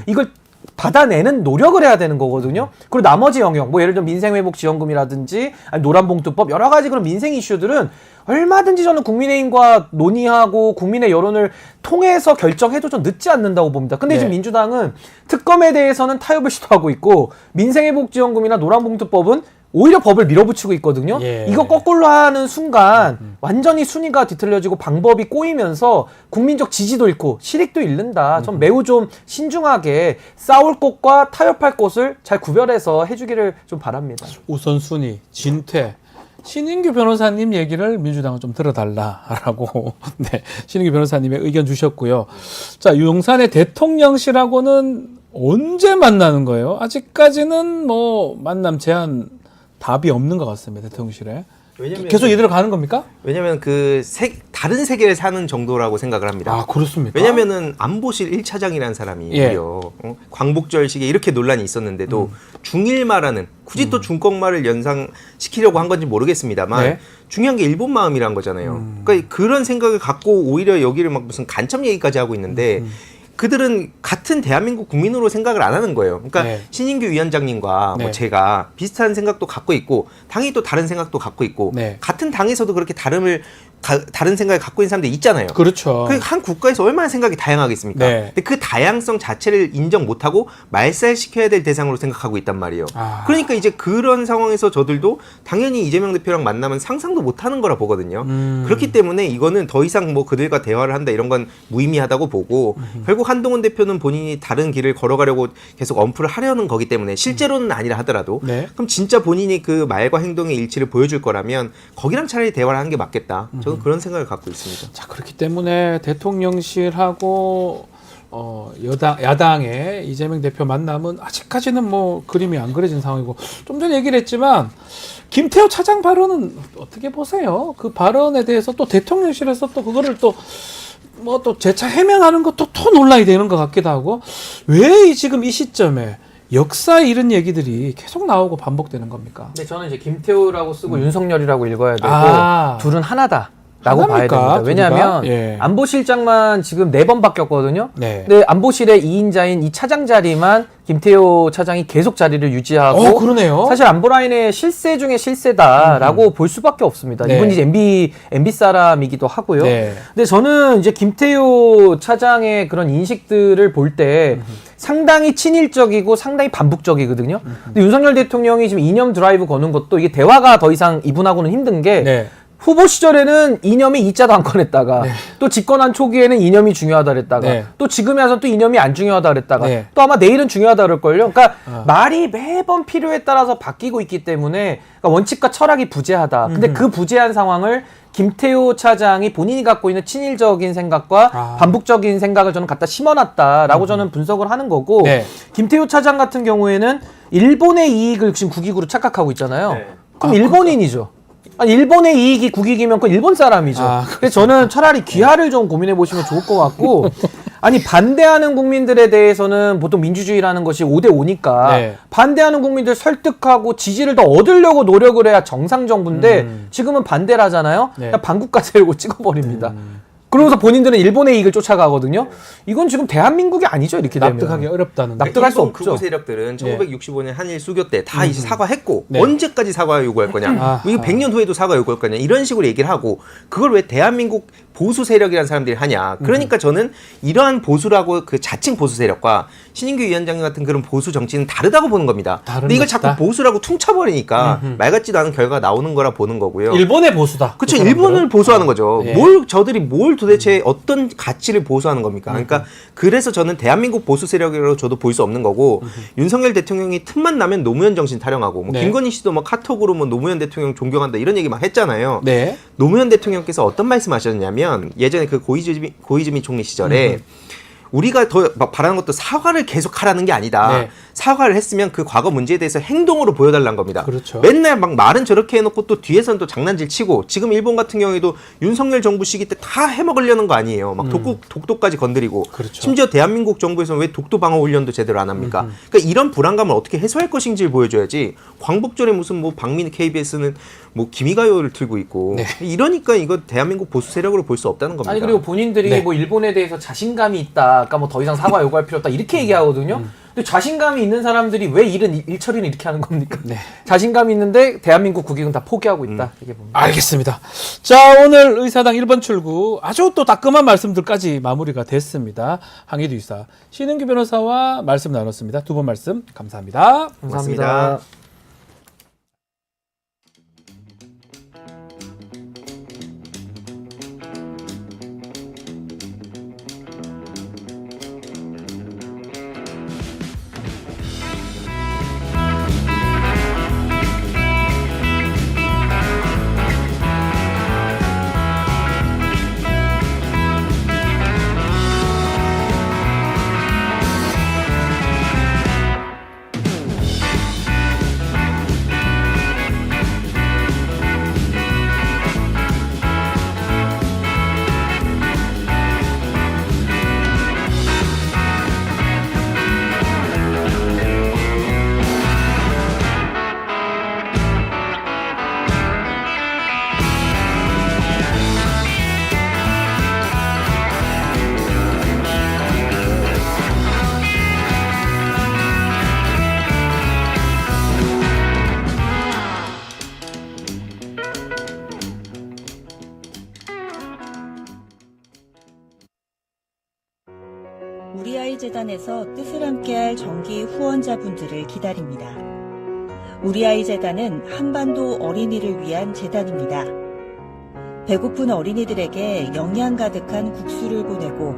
E: 이걸 받아내는 노력을 해야 되는 거거든요. 그리고 나머지 영역, 뭐 예를 들면 민생회복지원금이라든지 아니 노란봉투법 여러 가지 그런 민생 이슈들은 얼마든지 저는 국민의힘과 논의하고 국민의 여론을 통해서 결정해도 좀 늦지 않는다고 봅니다. 근데
A: 네.
E: 지금 민주당은 특검에 대해서는 타협을 시도하고 있고 민생회복지원금이나 노란봉투법은 오히려 법을 밀어붙이고 있거든요.
A: 예.
E: 이거 거꾸로 하는 순간 완전히 순위가 뒤틀려지고 방법이 꼬이면서 국민적 지지도 잃고 실익도 잃는다. 전 매우 좀 신중하게 싸울 곳과 타협할 곳을 잘 구별해서 해주기를 좀 바랍니다.
A: 우선순위, 진퇴. 신인규 변호사님 얘기를 민주당은 좀 들어달라라고 네, 신인규 변호사님의 의견 주셨고요. 자, 용산의 대통령실하고는 언제 만나는 거예요? 아직까지는 뭐 만남 제한 답이 없는 것 같습니다. 대통령실에.
D: 왜냐면
A: 계속 이대로 가는 겁니까?
D: 왜냐면 다른 세계를 사는 정도라고 생각을 합니다.
A: 아, 그렇습니까?
D: 왜냐면은 안보실 1차장이라는 사람이
A: 예.
D: 무려 광복절식에 이렇게 논란이 있었는데도 중일마라는 굳이 또 중국말을 연상시키려고 한 건지 모르겠습니다만
A: 네.
D: 중요한 게 일본 마음이란 거잖아요. 그러니까 그런 생각을 갖고 오히려 여기를 막 무슨 간첩 얘기까지 하고 있는데 그들은 같은 대한민국 국민으로 생각을 안 하는 거예요. 그러니까
A: 네.
D: 신인규 위원장님과
A: 네.
D: 뭐 제가 비슷한 생각도 갖고 있고 당이 또 다른 생각도 갖고 있고
A: 네.
D: 같은 당에서도 그렇게 다른 생각을 갖고 있는 사람들이 있잖아요.
A: 그렇죠.
D: 그 한 국가에서 얼마나 생각이 다양하겠습니까?
A: 네.
D: 근데 그 다양성 자체를 인정 못하고 말살시켜야 될 대상으로 생각하고 있단 말이에요.
A: 아.
D: 그러니까 이제 그런 상황에서 저들도 당연히 이재명 대표랑 만나면 상상도 못하는 거라 보거든요. 그렇기 때문에 이거는 더 이상 뭐 그들과 대화를 한다 이런 건 무의미하다고 보고 결국 한동훈 대표는 본인이 다른 길을 걸어가려고 계속 엄프를 하려는 거기 때문에 실제로는 아니라 하더라도
A: 네.
D: 그럼 진짜 본인이 그 말과 행동의 일치를 보여줄 거라면 거기랑 차라리 대화를 하는 게 맞겠다. 저는 그런 생각을 갖고 있습니다.
A: 자, 그렇기 때문에 대통령실하고 야당의 이재명 대표 만남은 아직까지는 뭐 그림이 안 그려진 상황이고 좀 전에 얘기를 했지만 김태호 차장 발언은 어떻게 보세요? 그 발언에 대해서 또 대통령실에서 또 그거를 또 뭐 또 재차 해명하는 것도 또 논란이 되는 것 같기도 하고 왜 지금 이 시점에 역사 이런 얘기들이 계속 나오고 반복되는 겁니까?
E: 근데 저는 이제 김태우라고 쓰고 윤석열이라고 읽어야 되고
A: 아.
E: 둘은 하나다. 라고 봐야
A: 하나입니까?
E: 됩니다. 왜냐하면
A: 둘이가? 예.
E: 안보실장만 지금 4번 바뀌었거든요.
A: 네.
E: 근데 안보실의 2인자인 이 차장 자리만 김태호 차장이 계속 자리를 유지하고
A: 그러네요.
E: 사실 안보라인의 실세 중에 실세다라고 볼 수밖에 없습니다.
A: 네.
E: 이분이 이제 MB 사람이기도 하고요.
A: 네.
E: 근데 저는 이제 김태호 차장의 그런 인식들을 볼 때 상당히 친일적이고 상당히 반북적이거든요. 근데 윤석열 대통령이 지금 이념 드라이브 거는 것도 이게 대화가 더 이상 이분하고는 힘든 게
A: 네.
E: 후보 시절에는 이념이 이자도 안 꺼냈다가
A: 네.
E: 또 집권한 초기에는 이념이 중요하다 그랬다가
A: 네.
E: 또 지금에 와서 또 이념이 안 중요하다 그랬다가
A: 네.
E: 또 아마 내일은 중요하다 그럴걸요. 그러니까 말이 매번 필요에 따라서 바뀌고 있기 때문에 그러니까 원칙과 철학이 부재하다. 근데 그 부재한 상황을 김태호 차장이 본인이 갖고 있는 친일적인 생각과 반북적인 생각을 저는 갖다 심어놨다라고 저는 분석을 하는 거고
A: 네.
E: 김태호 차장 같은 경우에는 일본의 이익을 지금 국익으로 착각하고 있잖아요.
D: 네.
E: 그럼 일본인이죠. 아니, 일본의 이익이 국익이면 그건 일본 사람이죠. 그래서 저는 차라리 귀하를 좀 고민해 보시면 좋을 것 같고, 아니, 반대하는 국민들에 대해서는 보통 민주주의라는 것이 5대5니까,
A: 네.
E: 반대하는 국민들 설득하고 지지를 더 얻으려고 노력을 해야 정상 정부인데, 지금은 반대를 하잖아요?
A: 네.
E: 그냥 반국가 세우고 찍어버립니다. 그러면서 본인들은 일본의 이익을 쫓아가거든요. 이건 지금 대한민국이 아니죠, 이렇게 되면.
A: 납득하기 어렵다는
E: 납득할 수
D: 일본
E: 없죠.
D: 극우 세력들은 1965년 한일 수교 때 다 이제 사과했고
A: 네.
D: 언제까지 사과 요구할 거냐? 이거 100년 후에도 사과 요구할 거냐? 이런 식으로 얘기를 하고 그걸 왜 대한민국 보수 세력이라는 사람들이 하냐? 그러니까 저는 이러한 보수라고 그 자칭 보수 세력과 신인규 위원장 같은 그런 보수 정치는 다르다고 보는 겁니다. 근데 이걸 자꾸 보수라고 퉁쳐버리니까 말 같지도 않은 결과가 나오는 거라 보는 거고요.
A: 일본의 보수다.
D: 그렇죠.
A: 그
D: 일본을 보수하는 거죠.
A: 예.
D: 저들이 뭘 도대체 어떤 가치를 보수하는 겁니까? 그러니까 그래서 저는 대한민국 보수 세력이라고 저도 볼 수 없는 거고 윤석열 대통령이 틈만 나면 노무현 정신 타령하고 뭐
A: 네.
D: 김건희 씨도 뭐 카톡으로 뭐 노무현 대통령 존경한다 이런 얘기 막 했잖아요.
A: 네.
D: 노무현 대통령께서 어떤 말씀하셨냐면 예전에 그 고이즈미 총리 시절에 우리가 더 바라는 것도 사과를 계속 하라는 게 아니다.
A: 네.
D: 사과를 했으면 그 과거 문제에 대해서 행동으로 보여달라는 겁니다.
A: 그렇죠.
D: 맨날 막 말은 저렇게 해놓고 또 뒤에서는 또 장난질 치고 지금 일본 같은 경우에도 윤석열 정부 시기 때 다 해먹으려는 거 아니에요. 막 독도까지 건드리고
A: 그렇죠.
D: 심지어 대한민국 정부에서는 왜 독도 방어 훈련도 제대로 안 합니까? 그러니까 이런 불안감을 어떻게 해소할 것인지를 보여줘야지 광복절에 무슨 뭐 박민 KBS는 뭐 기미가요를 틀고 있고
A: 네.
D: 이러니까 이거 대한민국 보수 세력으로 볼 수 없다는 겁니다.
E: 아니 그리고 본인들이
A: 네.
E: 뭐 일본에 대해서 자신감이 있다. 아까 뭐 더 이상 사과 요구할 필요 없다. 이렇게 얘기하거든요. 근데 자신감이 있는 사람들이 왜 일 처리는 이렇게 하는 겁니까?
A: 네.
E: 자신감이 있는데 대한민국 국익은 다 포기하고 있다. 이게 봅니다.
A: 알겠습니다. 자, 오늘 의사당 1번 출구 아주 또 따끔한 말씀들까지 마무리가 됐습니다. 항의도 이사 신은규 변호사와 말씀 나눴습니다. 두 번 말씀 감사합니다.
E: 감사합니다.
D: 고맙습니다.
F: 우리 아이 재단에서 뜻을 함께할 정기 후원자분들을 기다립니다. 우리 아이 재단은 한반도 어린이를 위한 재단입니다. 배고픈 어린이들에게 영양 가득한 국수를 보내고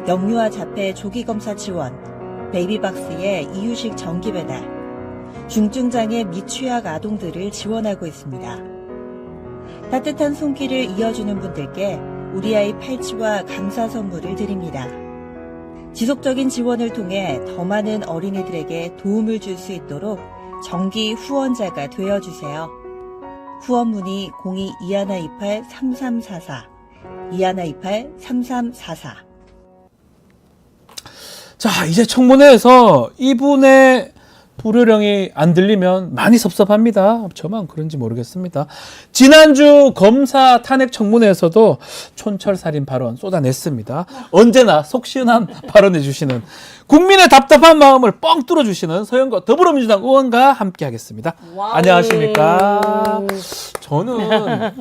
F: 영유아 자폐 조기 검사 지원, 베이비박스의 이유식 정기 배달, 중증장애 및 취약 아동들을 지원하고 있습니다. 따뜻한 손길을 이어주는 분들께 우리 아이 팔찌와 감사 선물을 드립니다. 지속적인 지원을 통해 더 많은 어린이들에게 도움을 줄 수 있도록 정기 후원자가 되어주세요. 후원 문의 02-2128-3344, 2128-3344.
A: 자, 이제 청문회에서 이분의 불효령이 안 들리면 많이 섭섭합니다. 저만 그런지 모르겠습니다. 지난주 검사 탄핵 청문회에서도 촌철살인 발언 쏟아냈습니다. 언제나 속 시원한 발언해 주시는 국민의 답답한 마음을 뻥 뚫어주시는 서영거 더불어민주당 의원과 함께하겠습니다. 안녕하십니까? 저는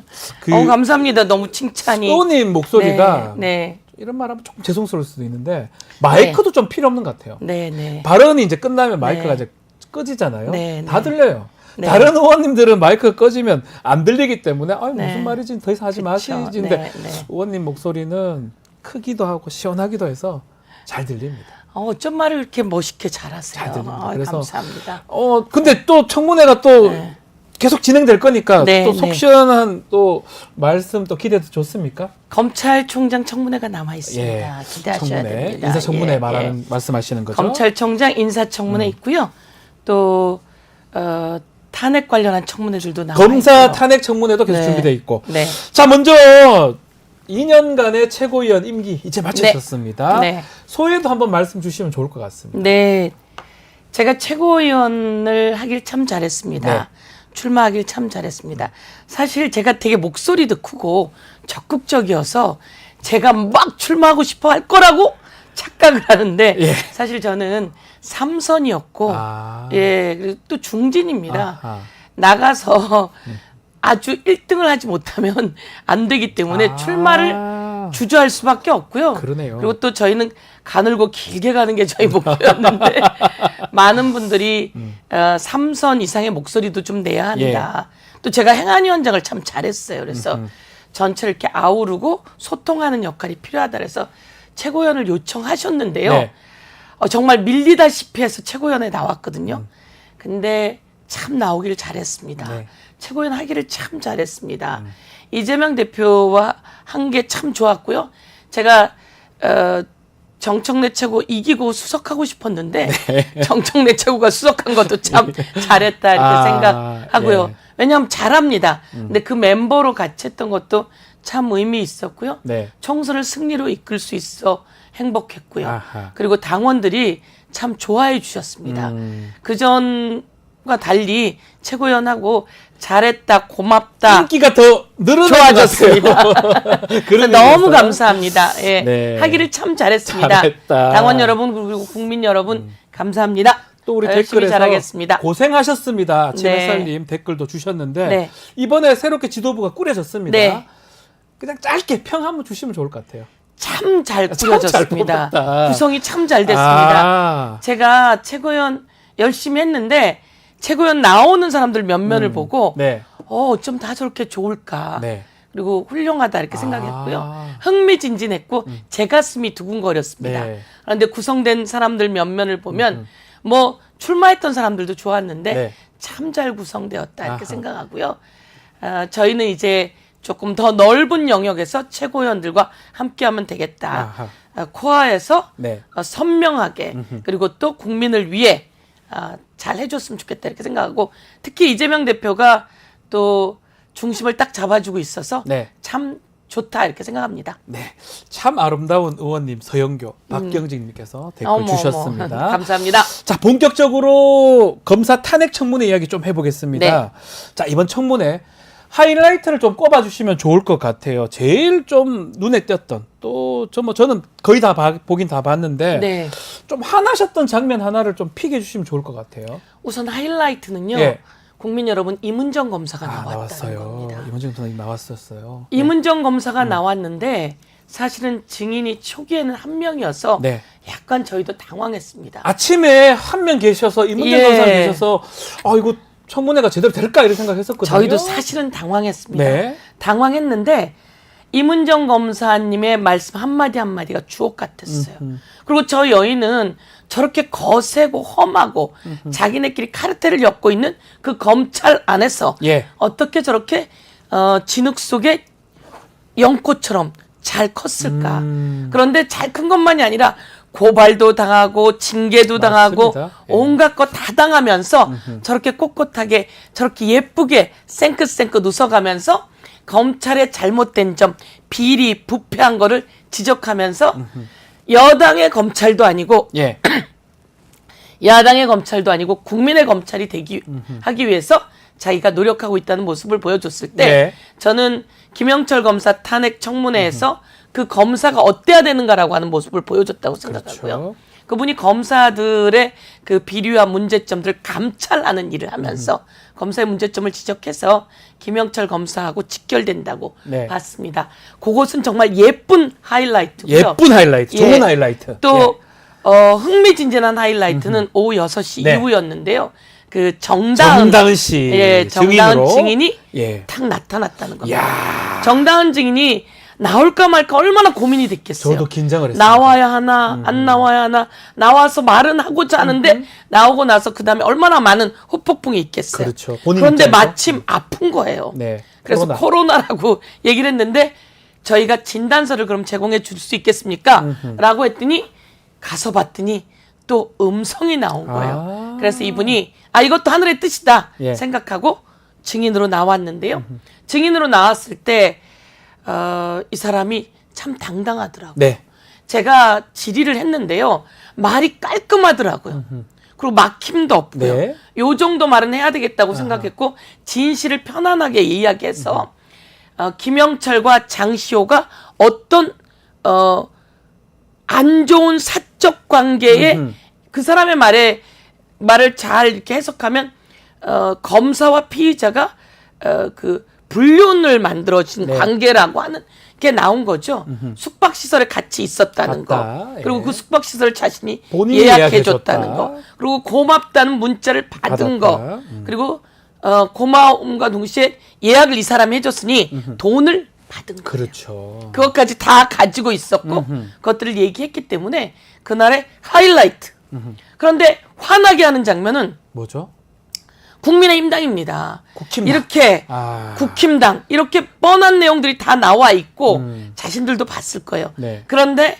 G: 감사합니다. 너무 칭찬이.
A: 의원님 목소리가
G: 네.
A: 이런 말하면 조금 죄송스러울 수도 있는데 마이크도 좀 필요 없는 것 같아요.
G: 네.
A: 발언이 이제 끝나면 마이크가 이제 꺼지잖아요.
G: 네.
A: 다 들려요.
G: 네.
A: 다른 의원님들은 마이크가 꺼지면 안 들리기 때문에
G: 네.
A: 무슨 말이지 더 이상 하지 마시지인데
G: 네.
A: 의원님 목소리는 크기도 하고 시원하기도 해서 잘 들립니다.
G: 어쩜 말을 이렇게 멋있게 잘하세요.
A: 잘 들립니다. 그래서
G: 감사합니다.
A: 근데 또 청문회가 또
G: 네.
A: 계속 진행될 거니까
G: 네,
A: 또 속
G: 네.
A: 시원한 또 말씀 또 기대도 좋습니까?
G: 검찰총장 청문회가 남아 있습니다.
A: 예.
G: 기대하셔야
A: 청문회,
G: 됩니다.
A: 인사청문회
G: 예.
A: 말씀하시는 거죠?
G: 검찰총장 인사청문회 있고요. 또 탄핵 관련한 청문회들도 남아
A: 검사
G: 있고요.
A: 탄핵 청문회도 계속
G: 네.
A: 준비되어 있고.
G: 네.
A: 자, 먼저 2년간의 최고위원 임기 이제 마치셨습니다.
G: 네.
A: 소회도 한번 말씀 주시면 좋을 것 같습니다.
G: 네. 제가 최고위원을 하길 참 잘했습니다.
A: 네.
G: 출마하길 참 잘했습니다. 사실 제가 되게 목소리도 크고 적극적이어서 제가 막 출마하고 싶어 할 거라고 착각을 하는데
A: 예.
G: 사실 저는 3선이었고
A: 아.
G: 예, 그리고 또 중진입니다.
A: 아하.
G: 나가서 아주 1등을 하지 못하면 안 되기 때문에
A: 아.
G: 출마를 주저할 수밖에 없고요.
A: 그러네요.
G: 그리고 또 저희는 가늘고 길게 가는 게 저희 목표였는데 많은 분들이 3선 이상의 목소리도 좀 내야 한다. 또 제가 행안위원장을 참 잘했어요. 그래서 전체를 이렇게 아우르고 소통하는 역할이 필요하다 그래서 최고위원을 요청하셨는데요.
A: 네.
G: 정말 밀리다시피 해서 최고위원에 나왔거든요. 근데 참 나오기를 잘했습니다.
A: 네.
G: 최고위원 하기를 참 잘했습니다. 이재명 대표와 한 게 참 좋았고요. 제가 정청래 최고 이기고 수석하고 싶었는데 정청래 최고가 수석한 것도 참 잘했다 이렇게 생각하고요.
A: 예.
G: 왜냐하면 잘합니다. 근데 그 멤버로 같이 했던 것도 참 의미 있었고요.
A: 네.
G: 총선을 승리로 이끌 수 있어 행복했고요.
A: 아하.
G: 그리고 당원들이 참 좋아해 주셨습니다. 그전과 달리 최고위원하고 잘했다, 고맙다.
A: 인기가 더 늘어난
G: 좋아졌습니다.
A: 것 같아요. 그런
G: 너무
A: 의미에서.
G: 감사합니다. 예.
A: 네.
G: 하기를 참 잘했습니다.
A: 잘했다.
G: 당원 여러분 그리고 국민 여러분 감사합니다.
A: 또 우리
G: 열심히
A: 댓글에서
G: 잘하겠습니다.
A: 고생하셨습니다.
G: 네.
A: 최백살님 댓글도 주셨는데
G: 네.
A: 이번에 새롭게 지도부가 꾸려졌습니다.
G: 네.
A: 그냥 짧게 평 한번 주시면 좋을 것 같아요.
G: 참 잘
A: 잘
G: 꾸려졌습니다.
A: 뽑았다.
G: 구성이 참 잘 됐습니다.
A: 아.
G: 제가 최고위원 열심히 했는데 최고위원 나오는 사람들 면면을 보고
A: 네.
G: 어쩜 다 저렇게 좋을까.
A: 네.
G: 그리고 훌륭하다 이렇게 생각했고요.
A: 아.
G: 흥미진진했고 제 가슴이 두근거렸습니다.
A: 네.
G: 그런데 구성된 사람들 면면을 보면 뭐 출마했던 사람들도 좋았는데
A: 네.
G: 참 잘 구성되었다 이렇게
A: 아하.
G: 생각하고요. 저희는 이제 조금 더 넓은 영역에서 최고위원들과 함께하면 되겠다. 코아에서
A: 네.
G: 선명하게 그리고 또 국민을 위해 잘 해줬으면 좋겠다 이렇게 생각하고 특히 이재명 대표가 또 중심을 딱 잡아주고 있어서
A: 네.
G: 참 좋다 이렇게 생각합니다.
A: 네. 참 아름다운 의원님 서영교, 박경직님께서 댓글
G: 어머,
A: 주셨습니다.
G: 어머. 감사합니다.
A: 자, 본격적으로 검사 탄핵 청문회 이야기 좀 해보겠습니다.
G: 네.
A: 자, 이번 청문회 하이라이트를 좀 꼽아주시면 좋을 것 같아요. 제일 좀 눈에 띄었던 저는 거의 다 보긴 다 봤는데
G: 네.
A: 좀 화나셨던 장면 하나를 좀 픽해 주시면 좋을 것 같아요.
G: 우선 하이라이트는요.
A: 예.
G: 국민 여러분 이문정 검사가 나왔다는
A: 나왔어요.
G: 겁니다.
A: 이문정 검사님 나왔었어요.
G: 이문정 검사가 나왔는데 사실은 증인이 초기에는 한 명이어서
A: 네.
G: 약간 저희도 당황했습니다.
A: 아침에 한 명 계셔서 이문정
G: 예.
A: 검사 계셔서 이거 청문회가 제대로 될까 이런 생각했었거든요.
G: 저희도 사실은 당황했습니다.
A: 네.
G: 당황했는데 이문정 검사님의 말씀 한마디 한마디가 주옥 같았어요. 그리고 저 여인은 저렇게 거세고 험하고 자기네끼리 카르텔을 엮고 있는 그 검찰 안에서
A: 예.
G: 어떻게 저렇게 진흙 속에 연꽃처럼 잘 컸을까. 그런데 잘 큰 것만이 아니라 고발도 당하고 징계도 당하고
A: 맞습니다. 예.
G: 온갖 거 다 당하면서 저렇게 꼿꼿하게 저렇게 예쁘게 생긋생긋 웃어가면서 검찰의 잘못된 점, 비리, 부패한 거를 지적하면서 여당의 검찰도 아니고
A: 예.
G: 야당의 검찰도 아니고 국민의 검찰이 하기 위해서 자기가 노력하고 있다는 모습을 보여줬을 때
A: 네.
G: 저는 김영철 검사 탄핵 청문회에서 그 검사가 어때야 되는가라고 하는 모습을 보여줬다고 생각하고요.
A: 그렇죠.
G: 그분이 검사들의 그 비리와 문제점들을 감찰하는 일을 하면서 검사의 문제점을 지적해서 김영철 검사하고 직결된다고
A: 네.
G: 봤습니다. 그것은 정말 예쁜 하이라이트고요.
A: 예쁜 하이라이트, 좋은
G: 예.
A: 하이라이트.
G: 또 흥미진진한 하이라이트는 오후 6시
A: 네.
G: 이후였는데요. 그
A: 정다은 씨
G: 예, 정다은
A: 증인으로.
G: 증인이
A: 예.
G: 탁 나타났다는 겁니다.
A: 야.
G: 정다은 증인이 나올까 말까 얼마나 고민이 됐겠어요.
A: 저도 긴장을 했습니다.
G: 나와야 하나 안 나와야 하나 나와서 말은 하고자 하는데 나오고 나서 그다음에 얼마나 많은 후폭풍이 있겠어요.
A: 그렇죠. 본인
G: 그런데
A: 입장에서.
G: 마침 아픈 거예요.
A: 네.
G: 그래서 코로나라고 얘기를 했는데 저희가 진단서를 그럼 제공해 줄 수 있겠습니까? 라고 했더니 가서 봤더니 또 음성이 나온 거예요. 그래서 이분이 이것도 하늘의 뜻이다
A: 예.
G: 생각하고 증인으로 나왔는데요. 증인으로 나왔을 때 이 사람이 참 당당하더라고요.
A: 네.
G: 제가 질의를 했는데요. 말이 깔끔하더라고요. 그리고 막힘도 없고요.
A: 네.
G: 요 정도 말은 해야 되겠다고 생각했고 진실을 편안하게 이야기해서 김영철과 장시호가 어떤 안 좋은 사적 관계에 그 사람의 말을 잘 이렇게 해석하면 검사와 피의자가 그 불륜을 만들어진
A: 네.
G: 관계라고 하는 게 나온 거죠. 숙박시설에 같이 있었다는
A: 맞다.
G: 거.
A: 예.
G: 그리고 그 숙박시설을 자신이
A: 본인이
G: 예약해줬다는
A: 예약해줬다.
G: 거. 그리고 고맙다는 문자를 받은 거.
A: 받았다.
G: 그리고 고마움과 동시에 예약을 이 사람이 해줬으니 돈을 받은 거예요.
A: 그렇죠.
G: 그것까지 다 가지고 있었고 그것들을 얘기했기 때문에 그날의 하이라이트. 그런데 화나게 하는 장면은
A: 뭐죠?
G: 국민의힘당입니다.
A: 국힘당.
G: 이렇게 국힘당 이렇게 뻔한 내용들이 다 나와 있고 자신들도 봤을 거예요.
A: 네.
G: 그런데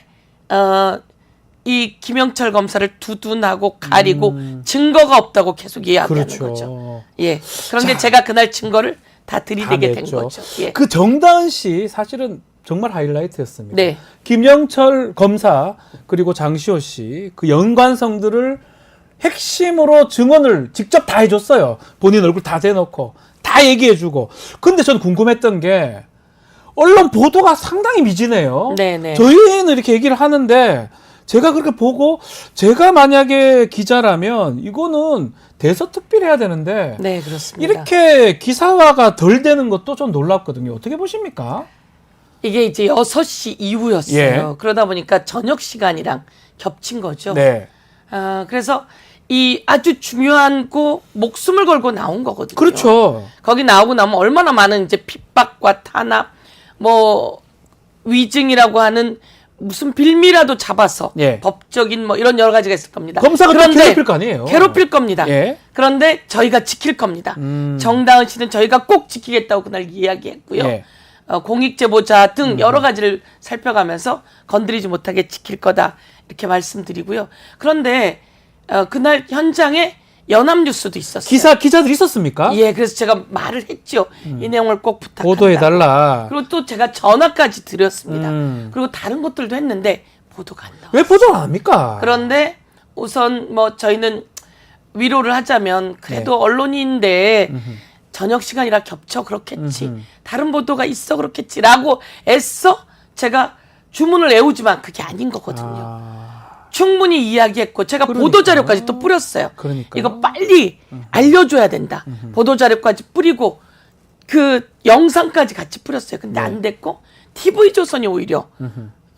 G: 이 김영철 검사를 두둔하고 가리고 증거가 없다고 계속 이야기하는
A: 그렇죠.
G: 거죠. 예. 그런데
A: 자,
G: 제가 그날 증거를 다 들이대게 된
A: 냈죠.
G: 거죠. 예.
A: 그 정다은 씨 사실은 정말 하이라이트였습니다.
G: 네.
A: 김영철 검사 그리고 장시호 씨 그 연관성들을 핵심으로 증언을 직접 다 해줬어요. 본인 얼굴 다 대놓고 다 얘기해주고. 근데 전 궁금했던 게 언론 보도가 상당히 미진해요.
G: 네네.
A: 저희는 이렇게 얘기를 하는데 제가 그렇게 보고 제가 만약에 기자라면 이거는 대서특필해야 되는데
G: 네, 그렇습니다.
A: 이렇게 기사화가 덜 되는 것도 좀 놀랍거든요. 어떻게 보십니까?
G: 이게 이제 6시 이후였어요.
A: 예.
G: 그러다 보니까 저녁 시간이랑 겹친 거죠.
A: 네.
G: 그래서 이 아주 중요한 거 목숨을 걸고 나온 거거든요.
A: 그렇죠.
G: 거기 나오고 나면 얼마나 많은 이제 핍박과 탄압, 뭐 위증이라고 하는 무슨 빌미라도 잡아서
A: 예.
G: 법적인 뭐 이런 여러 가지가 있을 겁니다.
A: 검사가 또
G: 그런데
A: 괴롭힐 거 아니에요.
G: 괴롭힐 겁니다.
A: 예.
G: 그런데 저희가 지킬 겁니다. 정다은 씨는 저희가 꼭 지키겠다고 그날 이야기했고요.
A: 예.
G: 공익제보자 등 여러 가지를 살펴가면서 건드리지 못하게 지킬 거다 이렇게 말씀드리고요. 그런데 그날 현장에 연합뉴스도 있었어요.
A: 기자들 있었습니까?
G: 예, 그래서 제가 말을 했죠. 이 내용을 꼭 부탁한다.
A: 보도해달라.
G: 그리고 또 제가 전화까지 드렸습니다.
A: 음.
G: 그리고 다른 것들도 했는데 보도가 안 나와요.
A: 왜 보도를 안 합니까?
G: 그런데 우선 뭐 저희는 위로를 하자면 그래도
A: 네.
G: 언론인데 저녁 시간이라 겹쳐 그렇겠지. 다른 보도가 있어 그렇겠지라고 애써 제가 주문을 외우지만 그게 아닌 거거든요. 충분히 이야기했고 제가
A: 그러니까요.
G: 보도자료까지 또 뿌렸어요.
A: 그러니까요.
G: 이거 빨리 알려줘야 된다. 보도자료까지 뿌리고 그 영상까지 같이 뿌렸어요. 근데
A: 네.
G: 안 됐고 TV조선이 오히려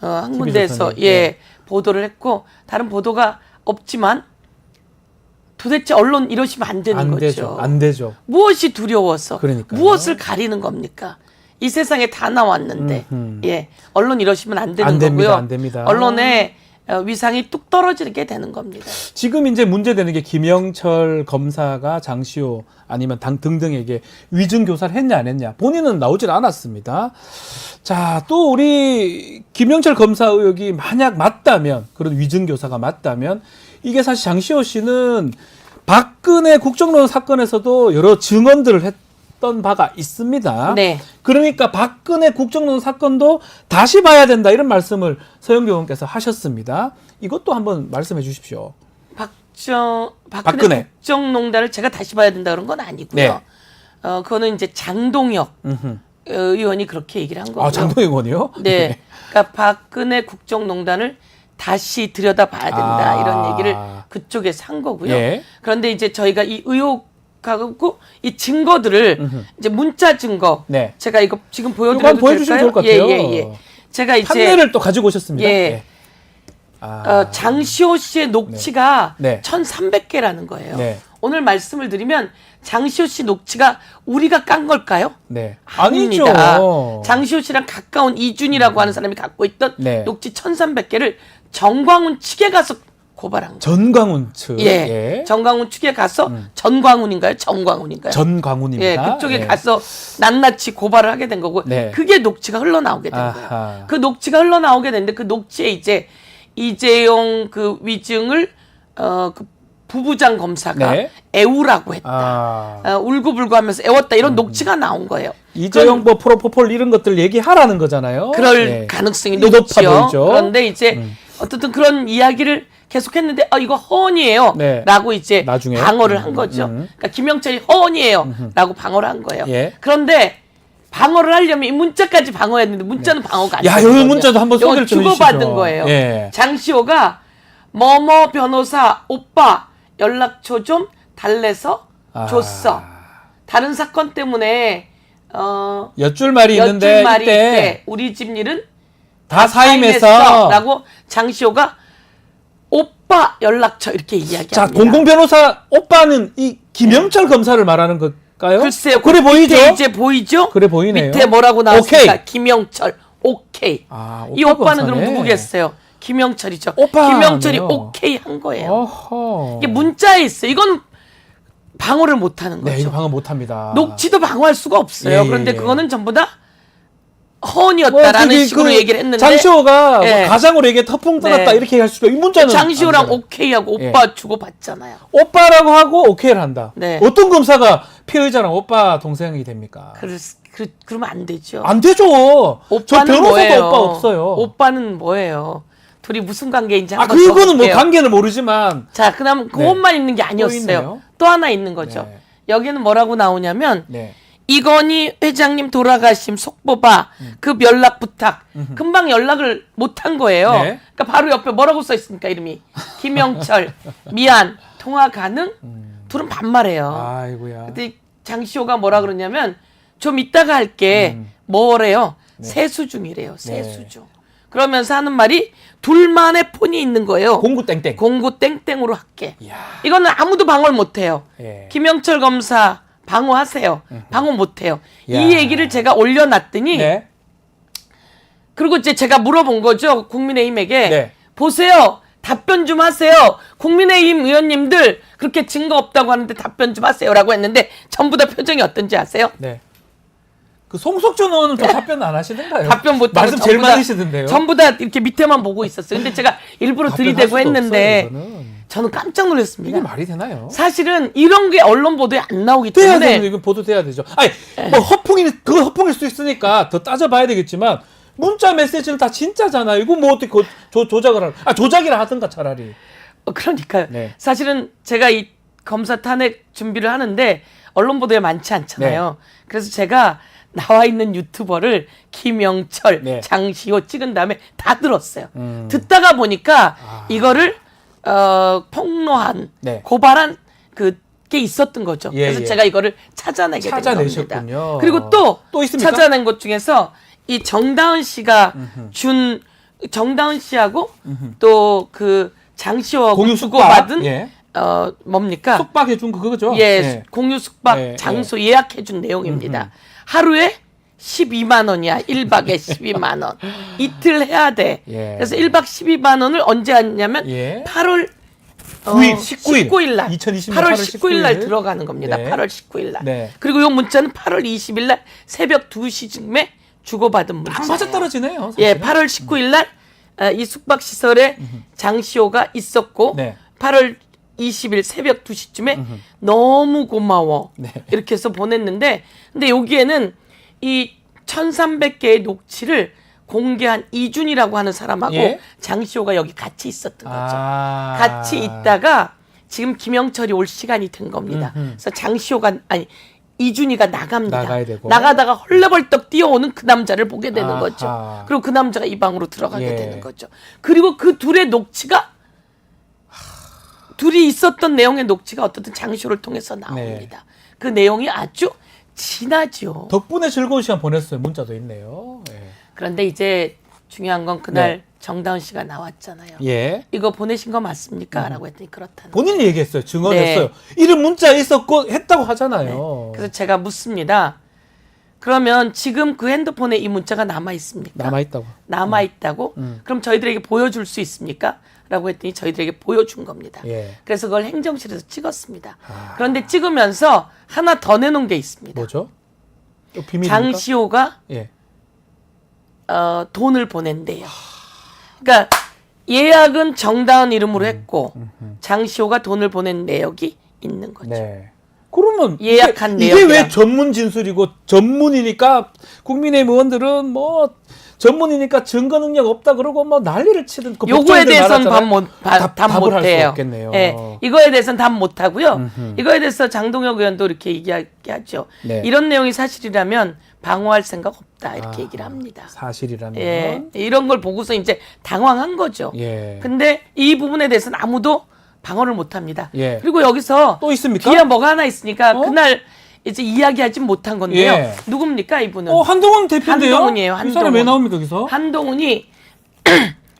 G: 한
A: TV
G: 군데에서
A: 조선이, 예.
G: 보도를 했고 다른 보도가 없지만 도대체 언론 이러시면 안 되는
A: 안
G: 거죠.
A: 되죠. 안 되죠.
G: 무엇이 두려워서
A: 그러니까요.
G: 무엇을 가리는 겁니까? 이 세상에 다 나왔는데 예 언론 이러시면 안 되는
A: 안 됩니다.
G: 거고요.
A: 안 됩니다.
G: 언론의 위상이 뚝 떨어지게 되는 겁니다.
A: 지금 이제 문제되는 게 김영철 검사가 장시호 아니면 당 등등에게 위증 교사를 했냐 안 했냐. 본인은 나오질 않았습니다. 자, 또 우리 김영철 검사 의혹이 만약 맞다면, 그런 위증 교사가 맞다면, 이게 사실 장시호 씨는 박근혜 국정농단 사건에서도 여러 증언들을 했던 바가 있습니다.
G: 네.
A: 그러니까 박근혜 국정농단 사건도 다시 봐야 된다, 이런 말씀을 서영교 의원께서 하셨습니다. 이것도 한번 말씀해 주십시오.
G: 박근혜 국정농단을 제가 다시 봐야 된다 그런 건 아니고요.
A: 네.
G: 그거는 이제 장동혁 의원이 그렇게 얘기를 한 거고요.
A: 아, 장동혁 의원이요?
G: 네. 그러니까 박근혜 국정농단을 다시 들여다봐야 된다
A: 아.
G: 이런 얘기를 그쪽에서 한 거고요.
A: 예.
G: 그런데 이제 저희가 이 의혹하고 이 증거들을 이제 문자 증거
A: 네.
G: 제가 이거 지금
A: 이거
G: 보여드려도
A: 한번 보여주시면 좋을
G: 될까요?
A: 것 같아요.
G: 예. 제가 이제
A: 판례를 또 가지고 오셨습니다.
G: 예. 장시호 씨의 녹취가
A: 네.
G: 1,300개라는 거예요.
A: 네.
G: 오늘 말씀을 드리면 장시호 씨 녹취가 우리가 깐 걸까요?
A: 네.
G: 아닙니다.
A: 아니죠.
G: 장시호 씨랑 가까운 이준이라고 하는 사람이 갖고 있던
A: 네.
G: 녹취 1,300개를 정광훈 측에 가서 고발한 거예요.
A: 전광훈 측.
G: 예. 정광훈 측에 가서 전광훈인가요? 정광훈인가요?
A: 전광훈입니다.
G: 예, 그쪽에
A: 예.
G: 가서 낱낱이 고발을 하게 된 거고
A: 네.
G: 그게 녹취가 흘러나오게 된
A: 아하.
G: 거예요. 그 녹취가 흘러나오게 됐는데 그 녹취에 이제 이재용 그 위증을 그 부부장 검사가
A: 네.
G: 애우라고 했다.
A: 아.
G: 울고불고 하면서 애웠다. 이런 녹취가 나온 거예요.
A: 이재용 뭐 프로포폴 이런 것들 얘기하라는 거잖아요.
G: 그럴
A: 네.
G: 가능성이
A: 높아
G: 높죠.
A: 보이죠.
G: 그런데 이제 어쨌든 그런 이야기를 계속했는데 이거 허언이에요.
A: 네.
G: 라고 이제
A: 나중에.
G: 방어를 한 거죠. 그러니까 김영철이 허언이에요. 라고 방어를 한 거예요.
A: 예.
G: 그런데 방어를 하려면 이 문자까지 방어했는데 문자는 방어가 안
A: 야,
G: 되는
A: 요
G: 거죠.
A: 문자도 한번
G: 이건
A: 소개를 좀
G: 주고받은
A: 해주시죠.
G: 거예요.
A: 예.
G: 장시호가 뭐뭐 변호사 오빠 연락처 좀 달래서 줬어. 다른 사건 때문에
A: 엿줄 말이 있는데
G: 엿줄 말이
A: 이때
G: 있대. 우리 집 일은
A: 다 사임해서
G: 라고 장시호가 오빠 연락처 이렇게 이야기합니다.
A: 자, 공공 변호사 오빠는 이 김영철 검사를 말하는 걸까요?
G: 글쎄요.
A: 그래 보이죠?
G: 밑에 이제 보이죠?
A: 그래 보이네요.
G: 밑에 뭐라고 나왔습니까?
A: 오케이.
G: 김영철 오케이.
A: 아,
G: 이
A: 오빠
G: 오빠는
A: 검사네.
G: 그럼 누구겠어요? 김영철이죠.
A: 오빠네요.
G: 김영철이 오케이 한 거예요.
A: 어허.
G: 이게 문자에 있어요. 이건 방어를 못 하는 거죠.
A: 네, 이거 방어 못 합니다.
G: 녹취도 방어할 수가 없어요.
A: 예, 예,
G: 그런데
A: 예.
G: 그거는 전부 다 허언이었다라는 식으로 얘기를 했는데
A: 장시호가
G: 예.
A: 뭐 가장으로 얘기해 터풍 떠났다
G: 네.
A: 이렇게 할 수가 이 문자는
G: 장시호랑
A: 아니잖아요.
G: 오케이하고
A: 예.
G: 오빠 주고 받잖아요.
A: 오빠라고 하고 오케이를 한다.
G: 네.
A: 어떤 검사가 피해자랑 오빠 동생이 됩니까?
G: 그러면 안 되죠.
A: 안 되죠. 저
G: 오빠는
A: 변호사도
G: 뭐예요?
A: 오빠 없어요.
G: 오빠는 뭐예요? 둘이 무슨 관계인지
A: 아,
G: 한번
A: 그거는 뭐
G: 볼게요.
A: 관계는 모르지만
G: 자, 그다음 그것만 있는 게 아니었어요.
A: 있네요.
G: 또 하나 있는 거죠.
A: 네.
G: 여기는 뭐라고 나오냐면
A: 네.
G: 이건희 회장님 돌아가심 속보바 급 연락 부탁. 금방 연락을 못 한 거예요.
A: 네.
G: 그러니까 바로 옆에 뭐라고 써 있습니까? 이름이 김영철 미안 통화 가능? 둘은 반말해요.
A: 아이고야.
G: 근데 장시호가 뭐라 그러냐면 좀 이따가 할게. 뭐래요? 세수 중이래요. 세수 중. 그러면서 하는 말이 둘만의 폰이 있는 거예요.
A: 공구 땡땡.
G: 공구 땡땡으로 할게.
A: 이야.
G: 이거는 아무도 방어를 못 해요.
A: 예.
G: 김영철 검사 방어하세요. 방어 못 해요.
A: 야.
G: 이 얘기를 제가 올려놨더니
A: 네.
G: 그리고 이제 제가 물어본 거죠. 국민의힘에게.
A: 네.
G: 보세요. 답변 좀 하세요. 국민의힘 의원님들 그렇게 증거 없다고 하는데 답변 좀 하세요라고 했는데 전부 다 표정이 어떤지 아세요?
A: 네. 그 송석준 의원은 좀 답변 안 하시던가요?
G: 답변 못하고
A: 말씀 제일
G: 전부 다-
A: 많으시던데요.
G: 전부 다 이렇게 밑에만 보고 있었어요. 근데 제가 일부러
A: 답변할
G: 들이대고
A: 수도
G: 했는데
A: 없어요, 이거는.
G: 저는 깜짝 놀랐습니다.
A: 이게 말이 되나요?
G: 사실은 이런 게 언론 보도에 안 나오기
A: 돼야
G: 때문에
A: 되죠. 이거 보도돼야 되죠. 아니, 뭐 그거 허풍일 수 있으니까 더 따져봐야 되겠지만 문자 메시지는 다 진짜잖아요. 이거 뭐 어떻게 조작을 하는? 조작이라 하든가 차라리.
G: 그러니까요.
A: 네.
G: 사실은 제가 이 검사 탄핵 준비를 하는데 언론 보도에 많지 않잖아요. 그래서 제가 나와 있는 유튜버를 김영철,
A: 네.
G: 장시호 찍은 다음에 다 들었어요. 듣다가 보니까 이거를 폭로한
A: 네.
G: 고발한 그게 있었던 거죠.
A: 예,
G: 그래서
A: 예.
G: 제가 이거를 찾아내게 된
A: 찾아내셨군요.
G: 겁니다. 그리고 또
A: 또 있습니까?
G: 찾아낸 것 중에서 이 정다은 씨가 준 정다은 씨하고 또 그 장시호하고
A: 공유
G: 주고받은
A: 예.
G: 뭡니까?
A: 숙박해 준 그거죠?
G: 예, 공유 숙박
A: 예,
G: 장소 예약해 준 내용입니다. 하루에 12만 원이야. 1박에 12만 원. 이틀 해야 돼.
A: 예.
G: 그래서 1박 12만 원을 언제 하냐면
A: 예.
G: 8월
A: 19일
G: 날
A: 2020년
G: 8월
A: 19일
G: 19일 날 들어가는 겁니다.
A: 네.
G: 8월 19일 날.
A: 네.
G: 그리고 요 문자는 8월 20일 날 새벽 2시쯤에 주고받은 문자.
A: 딱 맞아 떨어지네요.
G: 예,
A: 사실은.
G: 8월 19일 날 이 숙박 시설에 장시호가 있었고
A: 네.
G: 8월 20일 새벽 2시쯤에 너무 고마워.
A: 네.
G: 이렇게 해서 보냈는데 근데 여기에는 이 1300개의 녹취를 공개한 이준이라고 하는 사람하고
A: 예?
G: 장시호가 여기 같이 있었던 거죠.
A: 아.
G: 같이 있다가 지금 김영철이 올 시간이 된 겁니다. 그래서 장시호가 아니 이준이가 나갑니다.
A: 나가야 되고.
G: 나가다가 헐레벌떡 뛰어오는 그 남자를 보게 되는
A: 아하.
G: 거죠. 그리고 그 남자가 이 방으로 들어가게
A: 예.
G: 되는 거죠. 그리고 그 둘의 녹취가 둘이 있었던 내용의 녹취가 어떻든 장시호를 통해서 나옵니다. 그 내용이 아주 진하죠.
A: 덕분에 즐거운 시간 보냈어요. 문자도 있네요. 예.
G: 그런데 이제 중요한 건 그날
A: 네.
G: 정다은 씨가 나왔잖아요.
A: 예.
G: 이거 보내신 거 맞습니까? 라고 했더니 그렇다는
A: 본인이 얘기했어요. 증언했어요.
G: 네.
A: 이런 문자 있었고 했다고 하잖아요.
G: 그래서 제가 묻습니다. 그러면 지금 그 핸드폰에 이 문자가 남아 있습니까?
A: 남아 있다고.
G: 남아 있다고? 그럼 저희들에게 보여줄 수 있습니까? 라고 했더니 저희들에게 보여준 겁니다.
A: 예.
G: 그래서 그걸 행정실에서 찍었습니다. 그런데 찍으면서 하나 더 내놓은 게 있습니다.
A: 뭐죠? 또 비밀입니까?
G: 장시호가
A: 예.
G: 돈을 보낸대요. 그러니까 예약은 정다은 이름으로 했고 장시호가 돈을 보낸 내역이 있는 거죠.
A: 네. 그러면
G: 예약한
A: 이게
G: 내역이랑.
A: 왜 전문 진술이고 전문이니까 국민의힘 의원들은 뭐 전문이니까 증거 능력 없다 그러고 뭐 난리를 치든 그
G: 요거에
A: 법조인들
G: 대해서는
A: 말하잖아요.
G: 답
A: 답을 할 수
G: 못해요.
A: 없겠네요.
G: 예, 이거에 대해서는 답 못하고요. 이거에 대해서 장동혁 의원도 이렇게 얘기하죠.
A: 네.
G: 이런 내용이 사실이라면 방어할 생각 없다 이렇게 얘기를 합니다.
A: 사실이라면.
G: 예, 이런 걸 보고서 이제 당황한 거죠.
A: 예.
G: 근데 이 부분에 대해서는 아무도 방어를 못합니다.
A: 예.
G: 그리고 여기서
A: 또 있습니까?
G: 뒤에 뭐가 하나 있으니까
A: 어?
G: 그날 이제 이야기하지 못한 건데요.
A: 예.
G: 누굽니까 이분은?
A: 한동훈 대표인데요.
G: 한동훈이에요.
A: 이 사람
G: 한동훈.
A: 왜 나옵니까 여기서?
G: 한동훈이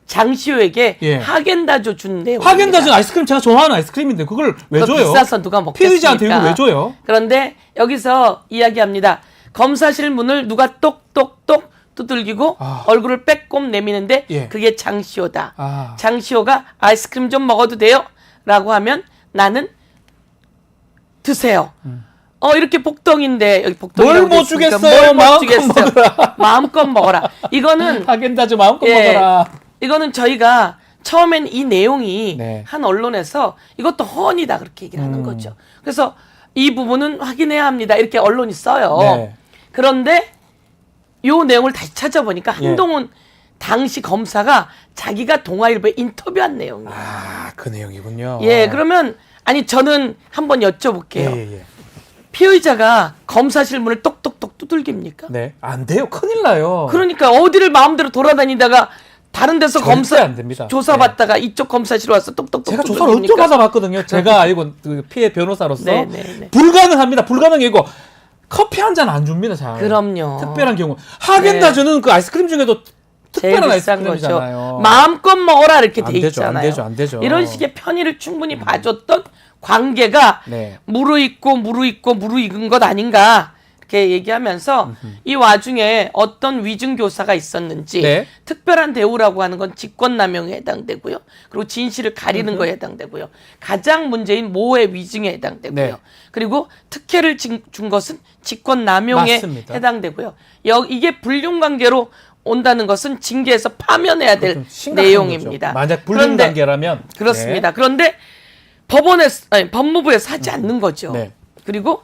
G: 장시호에게
A: 예.
G: 하겐다즈 준 내용.
A: 하겐다즈 아이스크림 제가 좋아하는 아이스크림인데 그걸 왜
G: 그거
A: 줘요?
G: 비싸서 누가 먹겠습니까?
A: 피의자한테 이거 왜 줘요?
G: 그런데 여기서 이야기합니다. 검사실 문을 누가 똑똑똑 두들기고 얼굴을 빼꼼 내미는데
A: 예.
G: 그게 장시호다.
A: 아.
G: 장시호가 아이스크림 좀 먹어도 돼요? 라고 하면 나는 드세요. 이렇게 복덩인데 여기 복덩이라고
A: 뭘 못
G: 돼 있으니까
A: 주겠어요?
G: 뭘 못
A: 마음껏
G: 주겠어요?
A: 먹어라.
G: 마음껏 먹어라. 이거는
A: 하겐다즈 마음껏
G: 예,
A: 먹어라.
G: 이거는 저희가 처음엔 이 내용이
A: 네.
G: 한 언론에서 이것도 허언이다 그렇게 얘기를 하는 거죠. 그래서 이 부분은 확인해야 합니다. 이렇게 언론이 써요.
A: 네.
G: 그런데 요 내용을 다시 찾아보니까
A: 예.
G: 한동훈 당시 검사가 자기가 동아일보에 인터뷰한 내용이에요.
A: 그 내용이군요.
G: 예, 그러면 아니 저는 한번 여쭤볼게요.
A: 예.
G: 피의자가 검사실 문을 똑똑똑 두들깁니까?
A: 네. 안 돼요. 큰일 나요.
G: 그러니까 어디를 마음대로 돌아다니다가 다른 데서
A: 절대
G: 검사
A: 안 됩니다.
G: 조사받다가 이쪽 검사실 와서 똑똑똑
A: 제가 조사를 엄청
G: 두들깁니까?
A: 받아봤거든요. 제가 알고 그 피해 변호사로서
G: 네.
A: 불가능합니다. 불가능이고 커피 한 잔 안 줍니다. 잘.
G: 그럼요.
A: 특별한 경우 하겐다즈는 그 아이스크림 중에도
G: 제일
A: 특별한
G: 비싼 거죠.
A: 아이스크림이잖아요.
G: 마음껏 먹어라 이렇게
A: 안
G: 돼
A: 되죠, 안
G: 있잖아요.
A: 되죠, 안 되죠.
G: 이런 식의 편의를 충분히 봐줬던 관계가
A: 네.
G: 무르익은 것 아닌가 이렇게 얘기하면서 이 와중에 어떤 위증교사가 있었는지
A: 네.
G: 특별한 대우라고 하는 건 직권남용에 해당되고요. 그리고 진실을 가리는 거에 해당되고요. 가장 문제인 모해 위증에 해당되고요.
A: 네.
G: 그리고 특혜를 준 것은 직권남용에
A: 맞습니다.
G: 해당되고요. 이게 불륜관계로 온다는 것은 징계에서 파면해야 될
A: 심각한
G: 내용입니다.
A: 거죠. 만약
G: 그런데
A: 불륜관계라면
G: 그렇습니다.
A: 네.
G: 그런데 법무부에서 하지 않는 거죠.
A: 네.
G: 그리고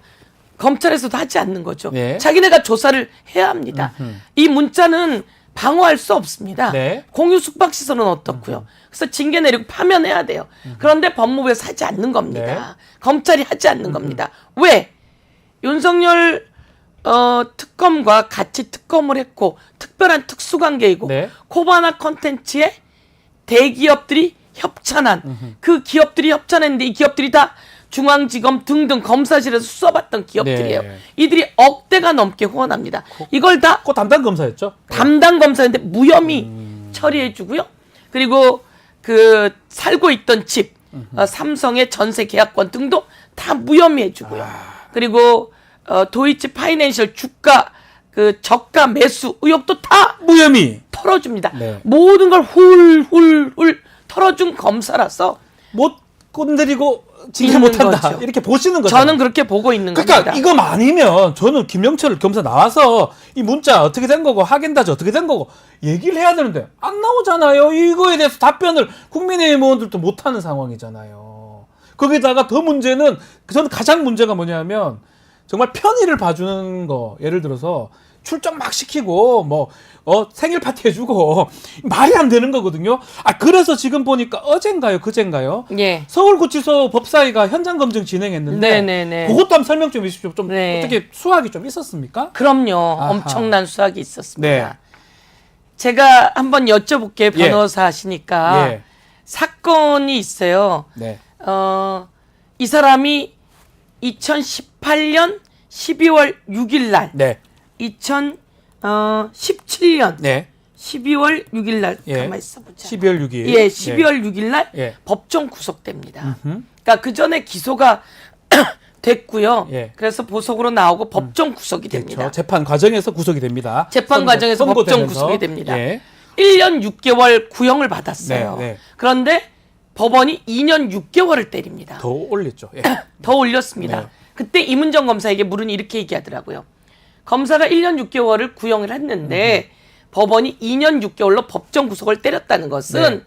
G: 검찰에서도 하지 않는 거죠.
A: 네.
G: 자기네가 조사를 해야 합니다. 이 문자는 방어할 수 없습니다.
A: 네.
G: 공유 숙박시설은 어떻고요. 그래서 징계 내리고 파면해야 돼요. 그런데 법무부에서 하지 않는 겁니다.
A: 네.
G: 검찰이 하지 않는 겁니다. 왜? 윤석열 특검과 같이 특검을 했고 특별한 특수관계이고
A: 네.
G: 코바나 컨텐츠에 대기업들이 협찬한 그 기업들이 협찬했는데 이 기업들이 다 중앙지검 등등 검사실에서 수사받던 기업들이에요.
A: 네.
G: 이들이 억대가 넘게 후원합니다. 이걸 다
A: 그 담당 검사였죠?
G: 담당 검사인데 무혐의 처리해주고요. 그리고 그 살고 있던 집, 삼성의 전세 계약권 등도 다 무혐의 해주고요. 그리고 도이치 파이낸셜 주가 그 저가 매수 의혹도 다
A: 무혐의.
G: 털어줍니다.
A: 네.
G: 모든 걸 훌훌훌 털어준 검사라서
A: 못 건드리고 징계
G: 있는
A: 못한다.
G: 거죠.
A: 이렇게 보시는 거죠.
G: 저는 그렇게 보고 있는
A: 그러니까
G: 겁니다.
A: 이거 아니면 저는 김영철 검사 나와서 이 문자 어떻게 된 거고 하겐다즈 어떻게 된 거고 얘기를 해야 되는데 안 나오잖아요. 이거에 대해서 답변을 국민의힘 의원들도 못하는 상황이잖아요. 거기다가 더 문제는 저는 가장 문제가 뭐냐면 정말 편의를 봐주는 거. 예를 들어서 출장 막 시키고 뭐 생일 파티 해주고 말이 안 되는 거거든요. 그래서 지금 보니까 어젠가요 그젠가요
G: 예.
A: 서울구치소 법사위가 현장 검증 진행했는데
G: 네네네.
A: 그것도 한번 설명 좀 해주십시오. 좀
G: 네.
A: 어떻게 수학이 좀 있었습니까?
G: 그럼요.
A: 아하.
G: 엄청난 수학이 있었습니다.
A: 네.
G: 제가 한번 여쭤볼게요.
A: 예.
G: 변호사 하시니까.
A: 예.
G: 사건이 있어요.
A: 네.
G: 이 사람이 2018년 12월 6일 날,
A: 네.
G: 2017년
A: 네.
G: 12월 6일 날,
A: 예.
G: 가만히 있어보자.
A: 12월 6일.
G: 예, 12월 6일 날
A: 예.
G: 법정 구속됩니다. 그러니까 그 전에 기소가 됐고요.
A: 예.
G: 그래서 보석으로 나오고 법정 구속이 됩니다.
A: 그렇죠. 재판 과정에서 구속이 됩니다.
G: 재판 과정에서 법정
A: 선고되면서.
G: 구속이 됩니다.
A: 예.
G: 1년 6개월 구형을 받았어요.
A: 네, 네.
G: 그런데 법원이 2년 6개월을 때립니다.
A: 더 올렸죠. 예.
G: 더 올렸습니다.
A: 네.
G: 그때 이문정 검사에게 물으니 이렇게 얘기하더라고요. 검사가 1년 6개월을 구형을 했는데 법원이 2년 6개월로 법정 구속을 때렸다는 것은
A: 네.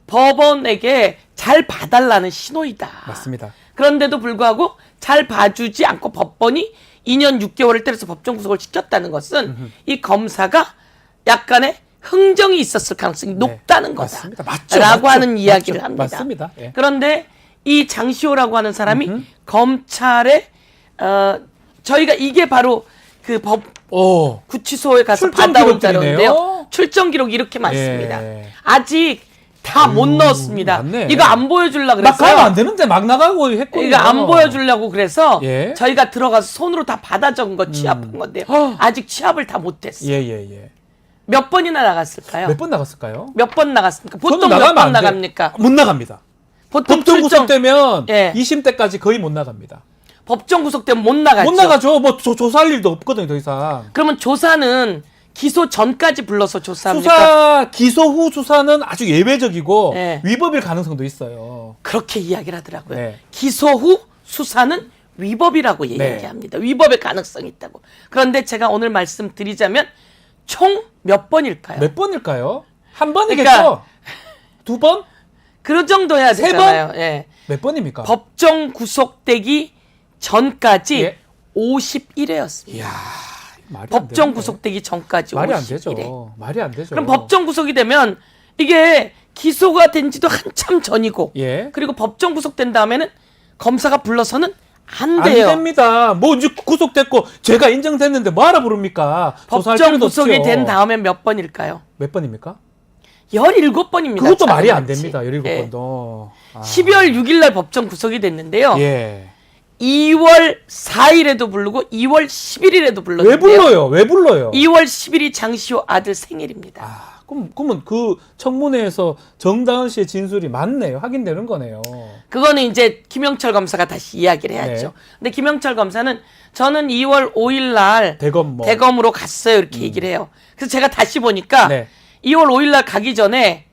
G: 법원에게 잘 봐달라는 신호이다.
A: 맞습니다.
G: 그런데도 불구하고 잘 봐주지 않고 법원이 2년 6개월을 때려서 법정 구속을 시켰다는 것은 이 검사가 약간의 흥정이 있었을 가능성이 높다는 거다.
A: 맞습니다. 맞죠.
G: 라고
A: 맞죠.
G: 하는 이야기를
A: 맞죠.
G: 합니다.
A: 맞습니다. 예.
G: 그런데 이 장시호라고 하는 사람이 검찰에 저희가 이게 바로 그 법
A: 오.
G: 구치소에 가서
A: 출정
G: 받아온
A: 기록들이네요.
G: 자료인데요. 출정 기록이 이렇게 많습니다.
A: 예.
G: 아직 다 못 넣었습니다.
A: 맞네.
G: 이거 안 보여주려고
A: 막 가면 안
G: 그래서
A: 되는데 막 나가고 했거든요.
G: 이거 안 보여주려고 그래서
A: 예.
G: 저희가 들어가서 손으로 다 받아 적은 거 취합한 건데요. 아직 취합을 다 못했어요.
A: 예.
G: 몇 번이나 나갔을까요?
A: 몇 번 나갔을까요?
G: 몇 번 나갔습니까? 보통
A: 저는
G: 몇
A: 나가면
G: 번
A: 안 돼.
G: 나갑니까?
A: 못 나갑니다.
G: 보통
A: 법정
G: 출정
A: 구속되면
G: 예.
A: 2심 때까지 거의 못 나갑니다.
G: 법정 구속 때문에 못 나가죠.
A: 못 나가죠. 뭐 조사할 일도 없거든요, 더 이상.
G: 그러면 조사는 기소 전까지 불러서 조사합니까?
A: 수사 기소 후 수사는 아주 예외적이고
G: 네.
A: 위법일 가능성도 있어요.
G: 그렇게 이야기를 하더라고요.
A: 네.
G: 기소 후 수사는 위법이라고
A: 네.
G: 얘기합니다. 위법의 가능성이 있다고. 그런데 제가 오늘 말씀드리자면 총 몇 번일까요?
A: 몇 번일까요? 한 번이겠죠?
G: 그러니까
A: 두 번?
G: 그 정도 해야
A: 세
G: 되잖아요. 예.
A: 몇 번입니까?
G: 법정 구속되기 전까지
A: 예.
G: 51회였습니다.
A: 이야, 말이 안
G: 법정
A: 되는데.
G: 구속되기 전까지
A: 말이 안
G: 51회.
A: 되죠. 말이 안 되죠.
G: 그럼 법정 구속이 되면 이게 기소가 된 지도 한참 전이고
A: 예.
G: 그리고 법정 구속된 다음에는 검사가 불러서는 안
A: 안
G: 돼요.
A: 됩니다. 뭐 이제 구속됐고 죄가 인정됐는데 뭐하러 부릅니까? 조사할
G: 법정
A: 필요도
G: 구속이
A: 없죠.
G: 된 다음에 몇 번일까요?
A: 몇 번입니까?
G: 17번입니다.
A: 그것도 말이 안 됩니다. 17번도.
G: 12월 6일 날 법정 구속이 됐는데요.
A: 예.
G: 2월 4일에도 부르고 2월 11일에도 불렀는데요.
A: 왜 불러요? 왜 불러요?
G: 2월 10일이 장시호 아들 생일입니다.
A: 그러면 그 청문회에서 정다은 씨의 진술이 맞네요. 확인되는 거네요.
G: 그거는 이제 김영철 검사가 다시 이야기를 해야죠.
A: 네.
G: 근데 김영철 검사는 저는 2월 5일 날
A: 대검
G: 대검으로 갔어요. 이렇게 얘기를 해요. 그래서 제가 다시 보니까
A: 네.
G: 2월 5일 날 가기 전에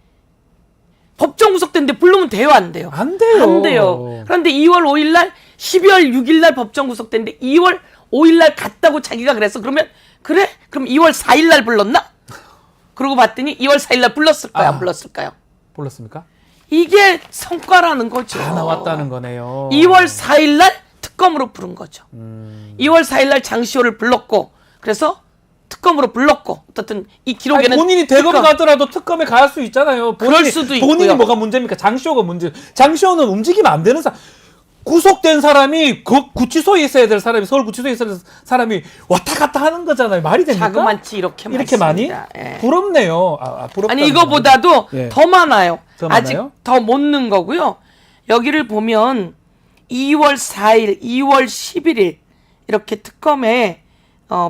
G: 법정 구속됐는데 부르면 돼요, 안 돼요?
A: 안 돼요.
G: 안 돼요. 그런데 2월 5일 날 12월 6일 날 법정 구속됐는데 2월 5일 날 갔다고 자기가 그래서 그러면 그래? 그럼 2월 4일 날 불렀나? 그러고 봤더니 2월 4일 날 불렀을까요? 안 불렀을까요?
A: 불렀습니까?
G: 이게 성과라는 거죠.
A: 다 나왔다는 거네요.
G: 2월 4일 날 특검으로 부른 거죠. 2월 4일 날 장시호를 불렀고 그래서 특검으로 불렀고 어떻든 이 기록에는
A: 본인이 대검 가더라도 특검에 갈 수 있잖아요.
G: 그럴 수도 있고요.
A: 본인이 뭐가 문제입니까? 장시호가 문제. 장시호는 움직이면 안 되는 사람. 구속된 사람이 그 구치소에 있어야 될 사람이 서울 구치소에 있어야 될 사람이 왔다 갔다 하는 거잖아요. 말이 됩니까?
G: 자그만치 이렇게
A: 많이?
G: 많습니다. 예.
A: 부럽네요. 부럽다.
G: 아니 이거보다도
A: 예.
G: 더 많아요.
A: 더
G: 아직
A: 많아요?
G: 더 못 넣은 거고요. 여기를 보면 2월 4일, 2월 11일 이렇게 특검에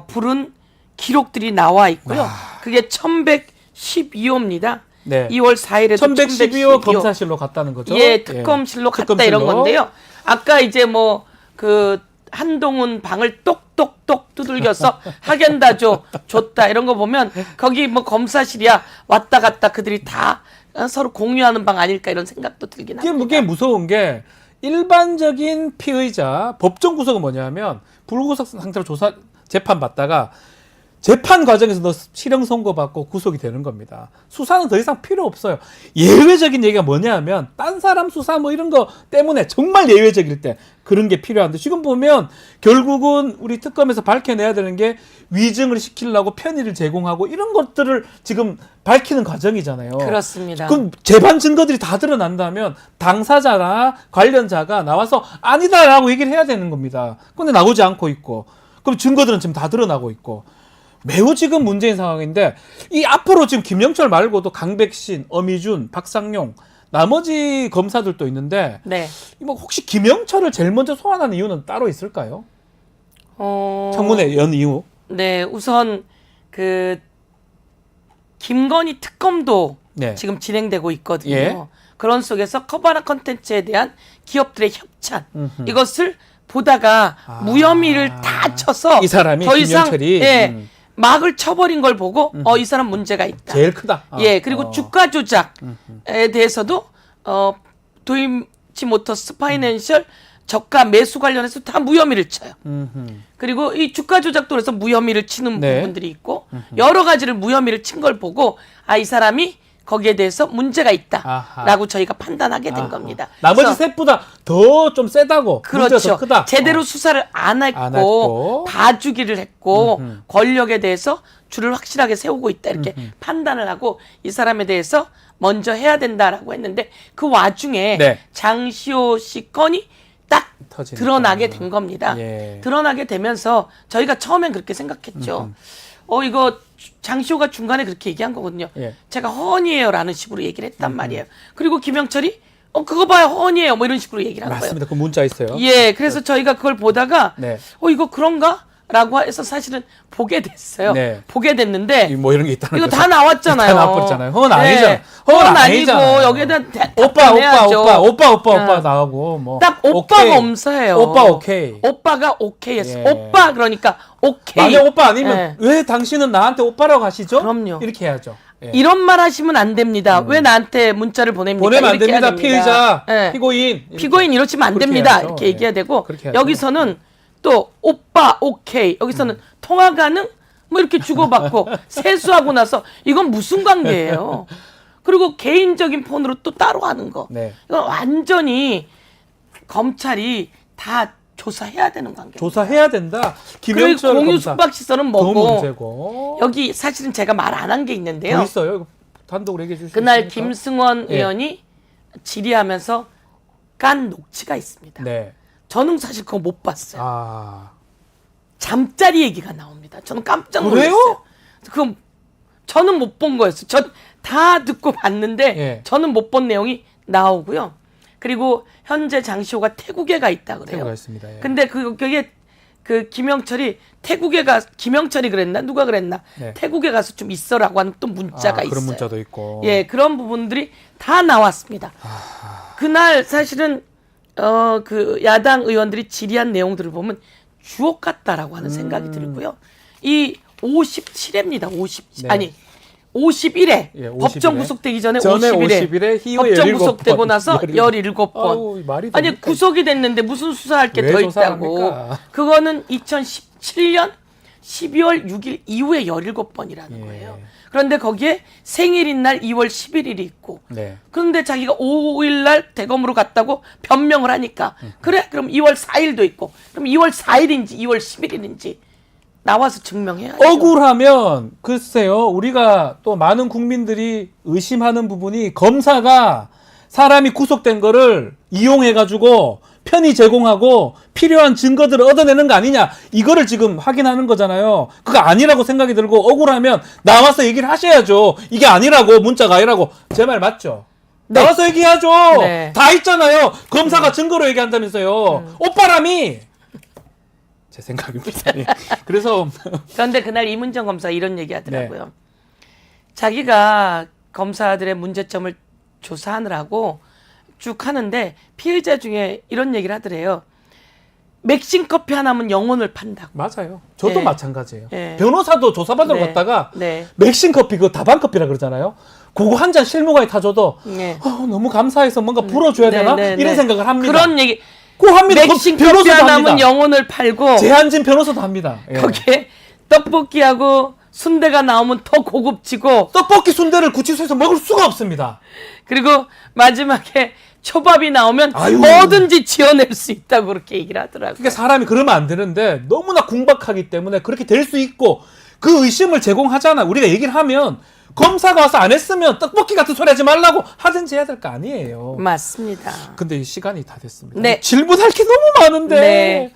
G: 부른 기록들이 나와 있고요. 그게 1112호입니다.
A: 네.
G: 2월 4일에도
A: 1112호 검사실로 갔다는 거죠?
G: 예, 특검실로 갔다 이런
A: 특검실로.
G: 건데요. 아까 이제 뭐 그 한동훈 방을 똑똑똑 두들겨서 하겐다조 줬다 이런 거 보면 거기 뭐 검사실이야 왔다 갔다 그들이 다 서로 공유하는 방 아닐까 이런 생각도 들긴 합니다.
A: 이게 무서운 게 일반적인 피의자 법정 구속은 뭐냐면 불구속 상태로 재판 받다가 재판 과정에서 너 실형 선고받고 구속이 되는 겁니다. 수사는 더 이상 필요 없어요. 예외적인 얘기가 뭐냐면 딴 사람 수사 뭐 이런 거 때문에 정말 예외적일 때 그런 게 필요한데 지금 보면 결국은 우리 특검에서 밝혀내야 되는 게 위증을 시키려고 편의를 제공하고 이런 것들을 지금 밝히는 과정이잖아요.
G: 그렇습니다.
A: 그럼 재반 증거들이 다 드러난다면 당사자나 관련자가 나와서 아니다라고 얘기를 해야 되는 겁니다. 근데 나오지 않고 있고 그럼 증거들은 지금 다 드러나고 있고 매우 지금 문제인 상황인데 이 앞으로 지금 김영철 말고도 강백신, 엄희준, 박상용 나머지 검사들도 있는데
G: 네.
A: 뭐 혹시 김영철을 제일 먼저 소환하는 이유는 따로 있을까요? 청문회 연 이후?
G: 네, 우선 그 김건희 특검도
A: 네.
G: 지금 진행되고 있거든요.
A: 예.
G: 그런 속에서 커바나 컨텐츠에 대한 기업들의 협찬 이것을 보다가 무혐의를 다 쳐서
A: 이 사람이
G: 더 이상
A: 김영철이
G: 예, 막을 쳐버린 걸 보고 이 사람 문제가 있다.
A: 제일 크다.
G: 예, 그리고 주가 조작에 대해서도 도이치모터스 파이낸셜 저가 매수 관련해서 다 무혐의를 쳐요. 그리고 이 주가 조작도 그래서 무혐의를 치는
A: 네.
G: 부분들이 있고 여러 가지를 무혐의를 친 걸 보고 이 사람이 거기에 대해서 문제가 있다라고 저희가 판단하게 된 겁니다.
A: 나머지
G: 그래서
A: 셋보다 더 좀 세다고. 문제가
G: 그렇죠.
A: 더 크다.
G: 제대로 수사를 안
A: 안
G: 했고
A: 했고.
G: 봐주기를 했고 권력에 대해서 줄을 확실하게 세우고 있다 이렇게 판단을 하고 이 사람에 대해서 먼저 해야 된다라고 했는데 그 와중에
A: 네.
G: 장시호 씨 건이 딱
A: 터지니까.
G: 드러나게 된 겁니다.
A: 예.
G: 드러나게 되면서 저희가 처음엔 그렇게 생각했죠. 이거 장시호가 중간에 그렇게 얘기한 거거든요.
A: 예.
G: 제가 허언이에요라는 식으로 얘기를 했단 말이에요. 그리고 김영철이 그거 봐요 허언이에요 뭐 이런 식으로 얘기를 한 거예요.
A: 맞습니다. 그 문자 있어요.
G: 예, 그래서 저희가 그걸 보다가
A: 네.
G: 이거 그런가? 라고 해서 사실은 보게 됐어요.
A: 네.
G: 보게 됐는데
A: 뭐 이런 게 있다는
G: 이거
A: 거죠.
G: 다 나왔잖아요.
A: 다 나왔잖아요. 허언 아니잖아요.
G: 허언
A: 허언
G: 아니고
A: 아니잖아요.
G: 여기에다
A: 오빠 나오고 뭐
G: 딱 오빠가
A: 오케이.
G: 엄사예요.
A: 오빠 오케이.
G: 오빠가 오케이 했어.
A: 예.
G: 오빠 그러니까 오케이.
A: 만약 오빠 아니면
G: 예.
A: 왜 당신은 나한테 오빠라고 하시죠?
G: 그럼요.
A: 이렇게 해야죠. 예.
G: 이런 말 하시면 안 됩니다. 왜 나한테 문자를 보냅니까?
A: 보내면 안
G: 이렇게 해야
A: 됩니다. 피의자,
G: 예.
A: 피고인. 이렇게.
G: 피고인 이러시면 안
A: 그렇게
G: 됩니다.
A: 해야죠.
G: 이렇게
A: 예.
G: 얘기해야 되고
A: 그렇게 해야죠.
G: 여기서는 또 오빠 오케이 여기서는 통화 가능 뭐 이렇게 주고받고 세수하고 나서 이건 무슨 관계예요? 그리고 개인적인 폰으로 또 따로 하는 거.
A: 네.
G: 이건 완전히 검찰이 다 조사해야 되는 관계.
A: 조사해야 된다.
G: 그리고
A: 김영철
G: 공유
A: 검사.
G: 숙박 시설은
A: 더
G: 뭐고
A: 문제고.
G: 여기 사실은 제가 말 안 한 게 있는데요.
A: 더 있어요. 이거 단독으로 얘기해 주시죠.
G: 그날 김승원
A: 예.
G: 의원이 질의하면서 깐 녹취가 있습니다.
A: 네.
G: 저는 사실 그거 못 봤어요.
A: 아.
G: 잠자리 얘기가 나옵니다. 저는 깜짝
A: 그래요?
G: 놀랐어요. 그럼 저는 못 본 거였어요. 전 다 듣고 봤는데
A: 예.
G: 저는 못 본 내용이 나오고요. 그리고 현재 장시호가 태국에 가 있다 그래요.
A: 태국에 있습니다. 예.
G: 근데 그게 그 김영철이 김영철이 그랬나 누가 그랬나
A: 네.
G: 태국에 가서 좀 있어라고 하는 또 문자가 있어요.
A: 그런 문자도 있고.
G: 예, 그런 부분들이 다 나왔습니다. 그날 사실은 그 야당 의원들이 질의한 내용들을 보면 주옥 같다라고 하는 생각이 들고요. 이 57회입니다.
A: 네.
G: 아니 51회
A: 예, 51회.
G: 법정 구속되기 전에
A: 전에
G: 50일에
A: 50일에 이후에
G: 법정
A: 17번.
G: 구속되고 나서 17번.
A: 아우, 말이
G: 아니
A: 됩니까?
G: 구속이 됐는데 무슨 수사할 게
A: 왜
G: 더
A: 조사를
G: 있다고.
A: 합니까?
G: 그거는 2017년 12월 6일 이후에 17번이라는 거예요. 그런데 거기에 생일인 날 2월 11일이 있고
A: 네.
G: 그런데 자기가 5일 날 대검으로 갔다고 변명을 하니까 그래 그럼 2월 4일도 있고 그럼 2월 4일인지 2월 11일인지 나와서 증명해야죠.
A: 억울하면 글쎄요. 우리가 또 많은 국민들이 의심하는 부분이 검사가 사람이 구속된 거를 이용해가지고 편의 제공하고 필요한 증거들을 얻어내는 거 아니냐 이거를 지금 확인하는 거잖아요. 그거 아니라고 생각이 들고 억울하면 나와서 얘기를 하셔야죠. 이게 아니라고 문자가 아니라고 제 말 맞죠? 나와서 얘기하죠.
G: 네.
A: 다 있잖아요. 검사가 증거로 얘기한다면서요. 오빠람이 제 생각입니다. 예. 그래서
G: 그런데 그날 이문정 검사가 이런 얘기 하더라고요. 자기가 검사들의 문제점을 조사하느라고 쭉 하는데 피의자 중에 이런 얘기를 하더래요. 맥심 커피 하나면 영혼을 판다고.
A: 맞아요. 저도
G: 예.
A: 마찬가지예요.
G: 예.
A: 변호사도 조사받으러
G: 네.
A: 갔다가
G: 네.
A: 맥심 커피 그 다방 커피라 그러잖아요. 그거 한 잔 실무가에 타줘도
G: 네.
A: 너무 감사해서 뭔가 불어줘야
G: 네,
A: 되나
G: 네,
A: 이런
G: 네.
A: 생각을 합니다.
G: 그런 얘기.
A: 그거 합니다.
G: 맥심
A: 그
G: 커피
A: 변호사도
G: 하나면
A: 합니다.
G: 영혼을 팔고
A: 제한진 변호사도 합니다. 예.
G: 거기에 떡볶이하고 순대가 나오면 더 고급지고
A: 떡볶이 순대를 구치소에서 먹을 수가 없습니다.
G: 그리고 마지막에 초밥이 나오면
A: 아유.
G: 뭐든지 지어낼 수 있다고 그렇게 얘기를 하더라고요.
A: 그러니까 사람이 그러면 안 되는데 너무나 궁박하기 때문에 그렇게 될 수 있고 그 의심을 제공하잖아. 우리가 얘기를 하면 검사가 와서 안 했으면 떡볶이 같은 소리 하지 말라고 하든지 해야 될 거 아니에요.
G: 맞습니다.
A: 근데 이 시간이 다 됐습니다.
G: 네.
A: 질문할 게 너무 많은데.
G: 네.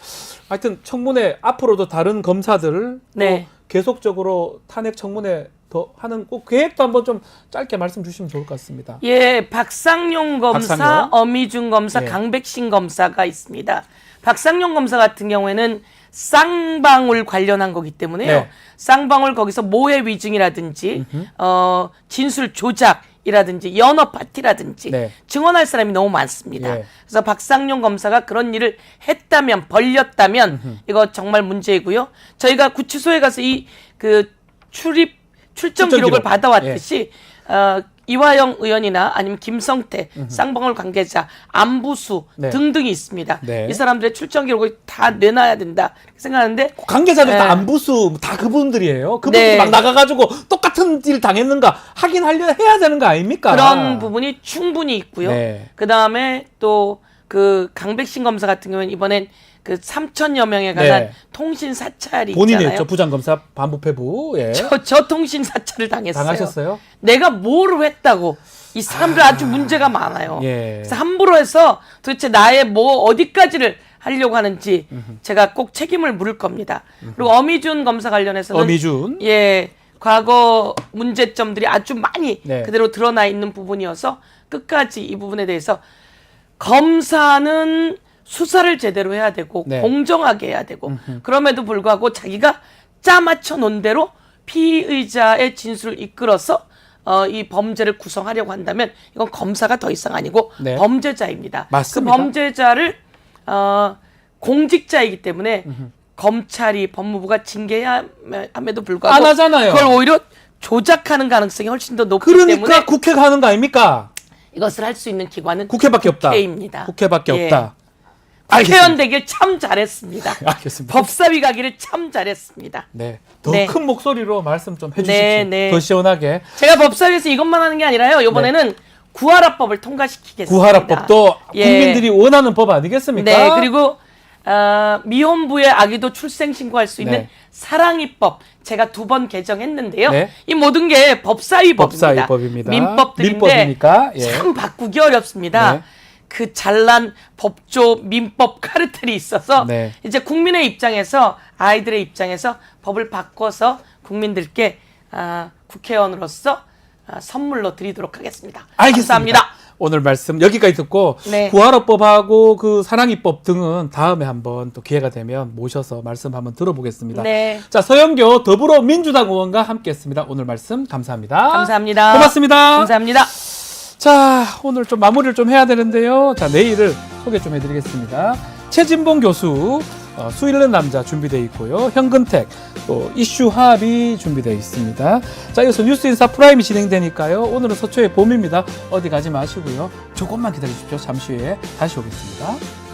A: 하여튼 청문회 앞으로도 다른 검사들을
G: 네.
A: 또 계속적으로 탄핵 청문회 더 하는 꼭 계획도 한번 좀 짧게 말씀 주시면 좋을 것 같습니다.
G: 예, 박상용 검사,
A: 박상용.
G: 어미준 검사,
A: 예.
G: 강백신 검사가 있습니다. 박상용 검사 같은 경우에는 쌍방울 관련한 거기 때문에요.
A: 네.
G: 쌍방울 거기서 모해 위증이라든지 진술 조작이라든지 연어 파티라든지
A: 네.
G: 증언할 사람이 너무 많습니다.
A: 예.
G: 그래서 박상용 검사가 그런 일을 했다면 벌렸다면 이거 정말 문제이고요. 저희가 구치소에 가서 이 그 출정 기록을
A: 기록.
G: 받아왔듯이 이화영 의원이나 아니면 김성태 쌍방울 관계자 안부수
A: 네.
G: 등등이 있습니다.
A: 네.
G: 이 사람들의 출정 기록을 다 내놔야 된다 이렇게 생각하는데
A: 관계자들
G: 네.
A: 다 안부수 다 그분들이에요. 그분들
G: 네.
A: 막 나가가지고 똑같은 일 당했는가 해야 되는 거 아닙니까?
G: 그런 부분이 충분히 있고요.
A: 네.
G: 그 다음에 또 그 강백신 검사 같은 경우는 이번엔 그 3천여 명에 관한
A: 네.
G: 통신 사찰이
A: 본인이
G: 있잖아요.
A: 했죠. 부장검사 반부패부. 예.
G: 저 통신 사찰을 당했어요.
A: 당하셨어요?
G: 내가 뭐를 했다고. 이 사람들 아주 문제가 많아요.
A: 예.
G: 그래서 함부로 해서 도대체 나의 뭐 어디까지를 하려고 하는지 제가 꼭 책임을 물을 겁니다. 그리고 어미준 검사 관련해서는
A: 어미준.
G: 예, 과거 문제점들이 아주 많이
A: 네.
G: 그대로 드러나 있는 부분이어서 끝까지 이 부분에 대해서 검사는 수사를 제대로 해야 되고
A: 네.
G: 공정하게 해야 되고 그럼에도 불구하고 자기가 짜맞춰 놓은 대로 피의자의 진술을 이끌어서 이 범죄를 구성하려고 한다면 이건 검사가 더 이상 아니고
A: 네.
G: 범죄자입니다.
A: 맞습니다.
G: 그 범죄자를 공직자이기 때문에 검찰이 법무부가 징계함에도 불구하고
A: 안 하잖아요.
G: 그걸 오히려 조작하는 가능성이 훨씬 더 높기
A: 그러니까
G: 때문에
A: 국회가 하는 거 아닙니까?
G: 이것을 할 수 있는 기관은
A: 국회밖에 없다.
G: 국회입니다.
A: 국회밖에
G: 예.
A: 없다.
G: 국회의원 되길 참 잘했습니다.
A: 알겠습니다.
G: 법사위 가기를 참 잘했습니다.
A: 네. 더
G: 네.
A: 큰 목소리로 말씀 좀 해주십시오.
G: 네, 네.
A: 더 시원하게.
G: 제가 법사위에서 이것만 하는 게 아니라요. 이번에는 구하라법을 통과시키겠습니다.
A: 구하라법도
G: 예.
A: 국민들이 원하는 법 아니겠습니까?
G: 네, 그리고 미혼부의 아기도 출생 신고할 수 있는
A: 네.
G: 사랑이법 제가 2번 개정했는데요.
A: 네.
G: 이 모든 게 법사위 법입니다.
A: 법사위 법입니다.
G: 민법들인데
A: 민법이니까. 예.
G: 참 바꾸기 어렵습니다.
A: 네.
G: 그 잘난 법조 민법 카르텔이 있어서
A: 네.
G: 이제 국민의 입장에서 아이들의 입장에서 법을 바꿔서 국민들께 국회의원으로서 선물로 드리도록 하겠습니다.
A: 알겠습니다.
G: 감사합니다.
A: 오늘 말씀 여기까지 듣고
G: 네.
A: 구하라법하고 그 사랑이법 등은 다음에 한번 또 기회가 되면 모셔서 말씀 한번 들어보겠습니다.
G: 네.
A: 자, 서영교 더불어민주당 의원과 함께했습니다. 오늘 말씀 감사합니다.
G: 감사합니다.
A: 고맙습니다.
G: 감사합니다.
A: 자, 오늘 좀 마무리를 좀 해야 되는데요. 자, 내일을 소개 좀 해드리겠습니다. 최진봉 교수 수 있는 남자 준비되어 있고요. 현근택 또 이슈 합의 준비되어 있습니다. 자, 이어서 뉴스인사 프라임이 진행되니까요. 오늘은 서초의 봄입니다. 어디 가지 마시고요. 조금만 기다리십시오. 잠시 후에 다시 오겠습니다.